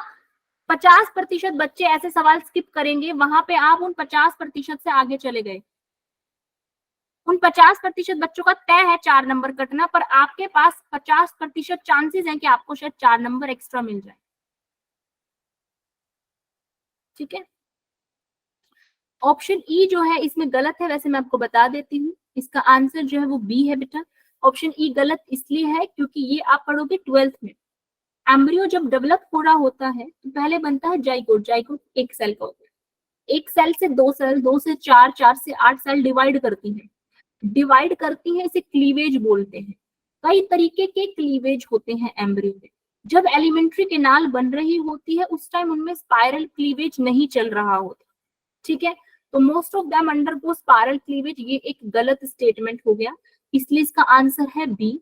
50% बच्चे ऐसे सवाल स्किप करेंगे, वहां पे आप उन 50% से आगे चले गए। उन 50% बच्चों का तय है 4 नंबर कटना, पर आपके पास 50% चांसेस हैं कि आपको शायद 4 नंबर एक्स्ट्रा मिल जाए, ठीक है। ऑप्शन ई जो है इसमें गलत है, वैसे मैं आपको बता देती हूँ। इसका आंसर जो है वो बी है बेटा। ऑप्शन ई गलत इसलिए है क्योंकि ये आप पढ़ोगे 12th में। एम्ब्रियो जब डेवलप हो रहा होता है तो पहले बनता है जाइगोट। जाइगोट एक सेल का होता है, एक सेल से 2 सेल, 2 से 4, 4 से 8 सेल डिवाइड करती है। इसे क्लीवेज बोलते हैं। कई तरीके के क्लीवेज होते हैं एम्ब्रियो में। जब एलिमेंट्री केनाल बन रही होती है उस टाइम उनमें स्पाइरल क्लीवेज नहीं चल रहा होता, ठीक है। तो most of them undergo spiral cleavage. ये एक गलत स्टेटमेंट हो गया, इसलिए इसका आंसर है बी,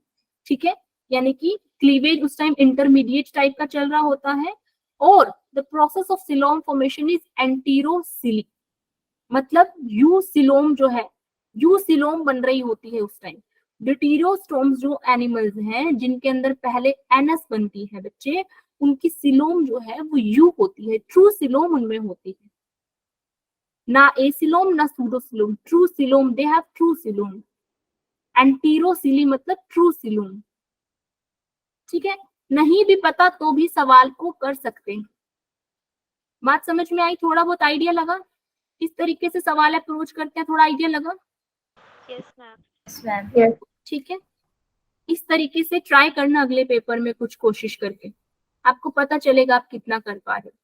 ठीक है। यानी कि क्लीवेज उस टाइम इंटरमीडिएट टाइप का चल रहा होता है। और the process of coelom formation is enterocoely, मतलब यू सिलोम जो है, यू सिलोम बन रही होती है उस टाइम। डिटीरियोस्टोम्स जो एनिमल्स हैं जिनके अंदर पहले एनस बनती है बच्चे, उनकी सिलोम जो है वो यू होती है, ट्रू सिलोम उनमें होती है, ना एसिलोम ना pseudocoelom, true coelom, they have true coelom. Enterocoely मतलब ट्रू सिलोम, ठीक है। नहीं भी पता तो भी सवाल को कर सकते हैं। बात समझ में आई? थोड़ा बहुत आइडिया लगा किस तरीके से सवाल अप्रोच करते हैं? थोड़ा आइडिया लगा? Yes, ma'am. Yes, ma'am. Yes. ठीक है। इस तरीके से ट्राई करना अगले पेपर में कुछ कोशिश करके, आपको पता चलेगा आप कितना कर पा रहे हो।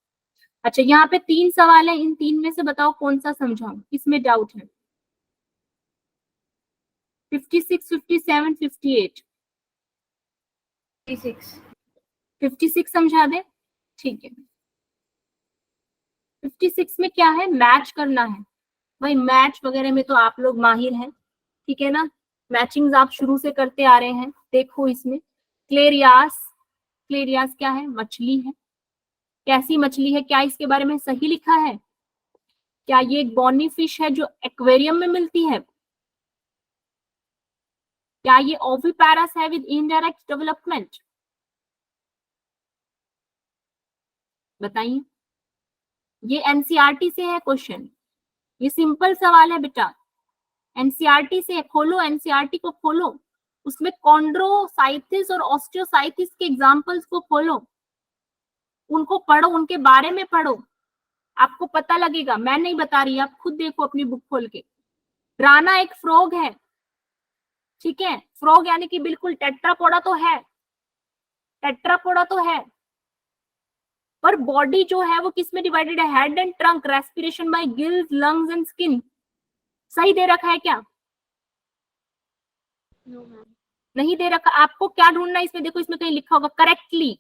अच्छा, यहाँ पे 3 सवाल है, इन 3 में से बताओ कौन सा समझाऊं, किसमें डाउट है? 56, 57, 58। 56. 56 समझा दे, ठीक है। 56 में क्या है? मैच करना है भाई। मैच वगैरह में तो आप लोग माहिर हैं, ठीक है ना। मैचिंग्स आप शुरू से करते आ रहे हैं। देखो इसमें क्लेरियास, क्लेरियास क्या है? मछली है। कैसी मछली है? क्या इसके बारे में सही लिखा है? क्या ये एक बॉनी फिश है जो एक्वेरियम में मिलती है? क्या ये ओविपैरस है विद इनडायरेक्ट डेवलपमेंट? बताइए। ये एनसीईआरटी से है क्वेश्चन, ये सिंपल सवाल है बेटा, एनसीईआरटी से। खोलो एनसीईआरटी को, खोलो, उसमें कॉन्ड्रोसाइटिस और ऑस्टियोसाइटिस के एग्जांपल्स को खोलो, उनको पढ़ो, उनके बारे में पढ़ो, आपको पता लगेगा। मैं नहीं बता रही, आप खुद देखो अपनी बुक खोल के। राना एक फ्रॉग है, ठीक है। फ्रॉग यानी कि बिल्कुल टेट्रापोडा तो है, टेट्रापोडा तो है, पर बॉडी जो है वो किस में डिवाइडेड है? Head and trunk, respiration bye gills, lungs and skin. सही दे रखा है क्या? No, ma'am. नहीं दे रखा। आपको क्या ढूंढना है इसमें? देखो इसमें कहीं लिखा होगा करेक्टली,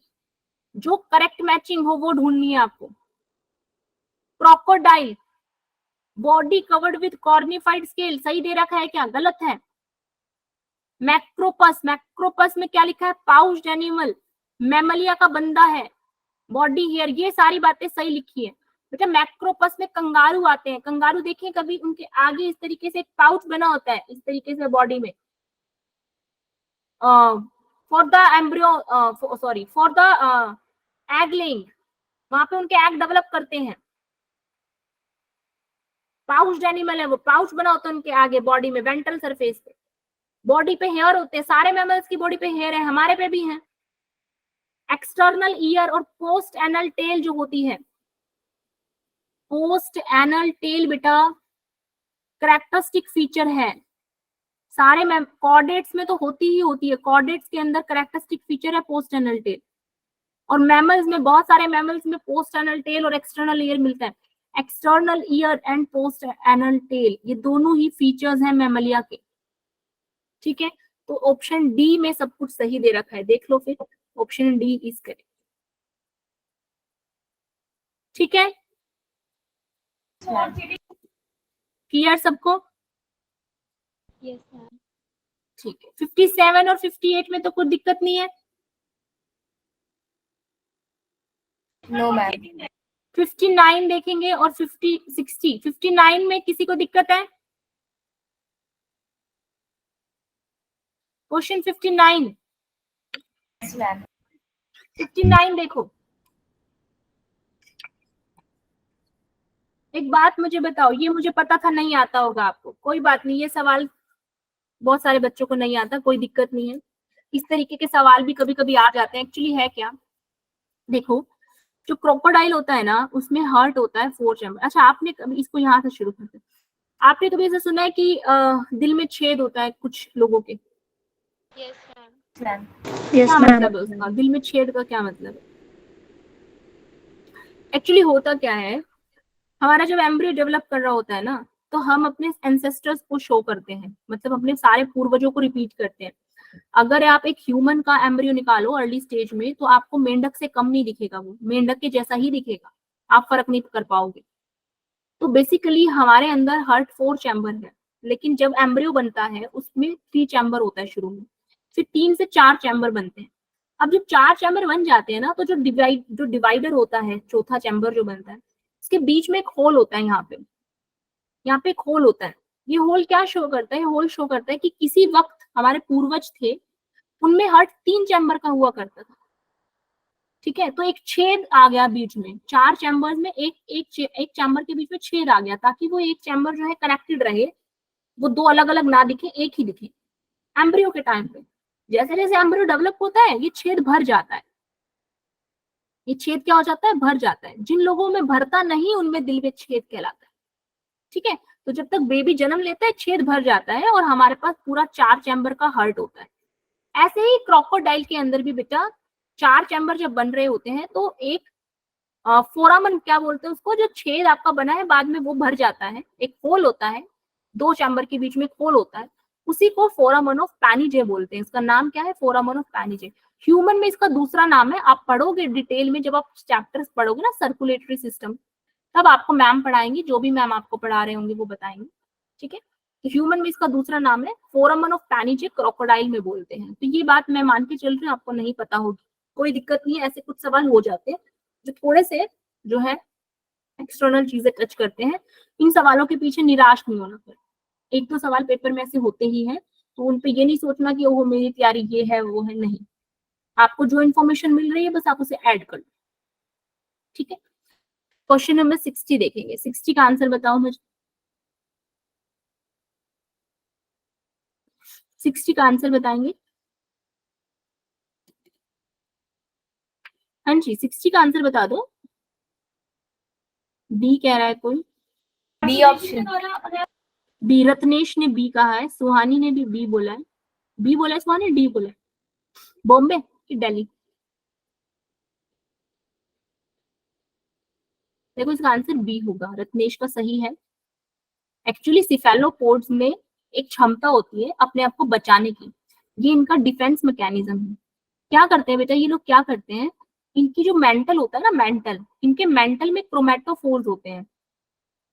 जो करेक्ट मैचिंग हो वो ढूंढनी है आपको। Crocodile, body covered with cornified scale, सही दे रखा है क्या? गलत है। मैक्रोपस, मैक्रोपस में क्या लिखा है? पाउच्ड एनिमल, मैमलिया का बंदा है, बॉडी हेयर, ये सारी बातें सही लिखी है बेटा। मैक्रोपस में कंगारू आते हैं, कंगारू देखें कभी? उनके आगे इस तरीके से एक पाउच बना होता है, इस तरीके से बॉडी में, for the embryo, sorry for the egg laying, वहां पे उनके एग डेवलप करते हैं। पाउच्ड एनिमल है वो, पाउच बना होता है उनके आगे बॉडी में, वेंट्रल सरफेस पे। बॉडी पे हेयर होते हैं, सारे मैमल्स की बॉडी पे हेयर है, हमारे पे भी है। एक्सटर्नल ईयर और पोस्ट एनल टेल जो होती है, पोस्ट एनल टेल बेटा कैरेक्टरिस्टिक फीचर है। सारे में कॉर्डेट्स में तो होती ही होती है, कॉर्डेट्स के अंदर कैरेक्टरिस्टिक फीचर है पोस्ट एनल टेल। और मैमल्स में, बहुत सारे मैमल्स में पोस्ट एनल टेल और एक्सटर्नल ईयर मिलता है। External ear and post anal tail ये दोनों ही फीचर्स हैं मैमलिया के, ठीक है। तो ऑप्शन डी में सब कुछ सही दे रखा है, देख लो फिर, ऑप्शन डी इज करेक्ट, ठीक है। क्लियर सबको? Yes, ma'am. ठीक है। 57 और 58 में तो कोई दिक्कत नहीं है। No, ma'am. 59 देखेंगे और 60 59 में किसी को दिक्कत है? Question 59 Yes, ma'am. 59 देखो, एक बात मुझे बताओ, ये मुझे पता था नहीं आता होगा आपको, कोई बात नहीं, ये सवाल बहुत सारे बच्चों को नहीं आता, कोई दिक्कत नहीं है। इस तरीके के सवाल भी कभी कभी आ जाते हैं। एक्चुअली है क्या, देखो जो क्रोकोडाइल होता है ना, उसमें हार्ट होता है 4 चैम्बर। अच्छा, आपने कभी, इसको यहाँ से शुरू करते हैं, आपने कभी ऐसा सुना है कि दिल में छेद होता है कुछ लोगों के? Yes, ma'am. Ma'am. Yes, क्या ma'am. मतलब है उसका, दिल में छेद का क्या मतलब है? एक्चुअली होता क्या है, हमारा जब एम्ब्रियो डेवलप कर रहा होता है ना, तो हम अपने एंसेस्टर्स को शो करते हैं, मतलब अपने सारे पूर्वजों को रिपीट करते हैं। अगर आप एक ह्यूमन का एम्ब्रियो निकालो अर्ली स्टेज में, तो आपको मेंढक से कम नहीं दिखेगा, वो मेंढक के जैसा ही दिखेगा, आप फर्क नहीं कर पाओगे। तो बेसिकली हमारे अंदर हार्ट 4 चैम्बर है, लेकिन जब एम्ब्रियो बनता है उसमें 3 चैम्बर होता है शुरू में, फिर 3 से 4 चैम्बर बनते हैं। अब जब 4 चैम्बर बन जाते हैं ना, तो जो डिवाइडर होता है, चौथा चैम्बर जो बनता है, इसके बीच में एक होल होता है, यहाँ पे एक होल होता है। ये होल क्या शो करता है? होल शो करता है कि किसी वक्त हमारे पूर्वज थे, उनमें हार्ट 3 चैम्बर का हुआ करता था, ठीक है। तो एक छेद आ गया बीच में, 4 चैम्बर्स में एक चैम्बर के बीच में छेद आ गया, ताकि वो एक चैम्बर जो है कनेक्टेड रहे, वो 2 अलग अलग ना दिखे, एक ही दिखे। एम्ब्रियो के टाइम पे जैसे जैसे एम्ब्रियो डेवलप होता है, ये छेद भर जाता है, ये छेद क्या हो जाता है? भर जाता है। जिन लोगों में भरता नहीं, उनमें दिल में छेद कहलाता है, ठीक है। तो जब तक बेबी जन्म लेता है, छेद भर जाता है और हमारे पास पूरा 4 चैम्बर का हार्ट होता है। ऐसे ही क्रोकोडाइल के अंदर भी बेटा 4 चैम्बर जब बन रहे होते हैं, तो एक फोरामन क्या बोलते हैं उसको, जो छेद आपका बना है बाद में वो भर जाता है, एक होल होता है, 2 चैम्बर के बीच में एक होल होता है, उसी को फोरामन ऑफ पैनिजे बोलते हैं। इसका नाम क्या है? फोरामन ऑफ पैनिजे। ह्यूमन में इसका दूसरा नाम है, आप पढ़ोगे डिटेल में, जब आप चैप्टर्स पढ़ोगे ना सर्कुलेटरी सिस्टम, तब आपको मैम पढ़ाएंगी, जो भी मैम आपको पढ़ा रहे होंगे वो बताएंगे, ठीक है। तो ह्यूमन में इसका दूसरा नाम है फोरामन ऑफ पैनिजे, क्रोकोडाइल में बोलते हैं। तो ये बात मैं मान के चल रही हूँ, आपको नहीं पता होगी, कोई दिक्कत नहीं है, ऐसे कुछ सवाल हो जाते हैं जो थोड़े से जो है एक्सटर्नल चीजें टच करते हैं। इन सवालों के पीछे निराश नहीं होना पर, 1-2 सवाल पेपर में ऐसे होते ही हैं, तो उन पे ये नहीं सोचना कि ओहो मेरी तैयारी ये है वो है, नहीं, आपको जो इन्फॉर्मेशन मिल रही है बस आप उसे ऐड कर लो, ठीक है। क्वेश्चन नंबर 60 देखेंगे, 60 का आंसर बताओ मुझे, 60 का आंसर बताएंगे? हाँ जी, 60 का आंसर बता दो। बी कह रहा है कोई? B option. बी, रत्नेश ने बी कहा है, सुहानी ने भी बी बोला है। बी बोला है सुहानी, डी बोला है? बॉम्बे कि दिल्ली? देखो इसका आंसर बी होगा, रत्नेश का सही है। एक्चुअली सिफेलोपोड्स में एक क्षमता होती है अपने आप को बचाने की, ये इनका डिफेंस मैकेनिज्म है। क्या करते हैं बेटा ये लोग, क्या करते हैं, इनकी जो मेंटल होता है ना, मेंटल, इनके मेंटल में क्रोमेटोफोर्स होते हैं।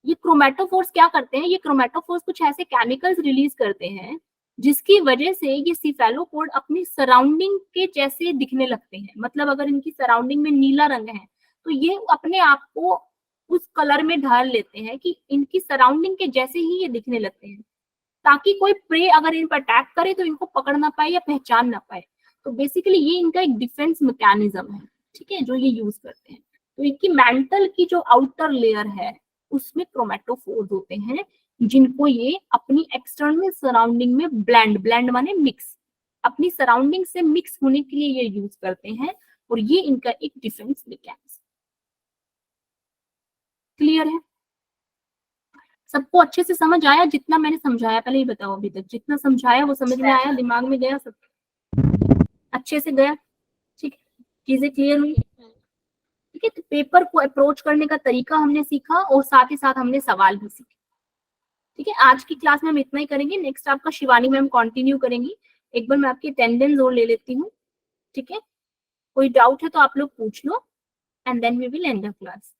ये क्रोमेटोफोर्स क्या करते हैं, ये क्रोमेटोफोर्स कुछ ऐसे केमिकल्स रिलीज करते हैं जिसकी वजह से ये सिफेलोपोड अपनी सराउंडिंग के जैसे दिखने लगते हैं। मतलब अगर इनकी सराउंडिंग में नीला रंग है, तो ये अपने आप को उस कलर में ढाल लेते हैं कि इनकी सराउंडिंग के जैसे ही ये दिखने लगते हैं, ताकि कोई प्रे अगर इन पर अटैक करे तो इनको पकड़ ना पाए या पहचान ना पाए। तो बेसिकली ये इनका एक डिफेंस मैकेनिज्म है, ठीक है, जो ये यूज करते हैं। तो इनकी मेंटल की जो आउटर लेयर है उसमें क्रोमेटोफोर्स होते हैं, जिनको ये अपनी एक्सटर्नल सराउंडिंग में ब्लेंड माने मिक्स, अपनी सराउंडिंग से मिक्स होने के लिए ये यूज करते हैं, और ये इनका एक डिफेंस मैकेनिज्म। क्लियर है? सबको अच्छे से समझ आया जितना मैंने समझाया? पहले ही बताओ, अभी तक जितना समझाया वो समझ में आया, दिमाग में गया, सब अच्छे से गया? ठीक है, चीजें क्लियर हुई? ठीक है, तो पेपर को अप्रोच करने का तरीका हमने सीखा और साथ ही साथ हमने सवाल भी सीखे। ठीक है, आज की क्लास में हम इतना ही करेंगे। नेक्स्ट आपका शिवानी मैम कंटिन्यू करेंगी। एक बार मैं आपकी अटेंडेंस और ले लेती हूँ। ठीक है, कोई डाउट है तो आप लोग पूछ लो and then we will end the class.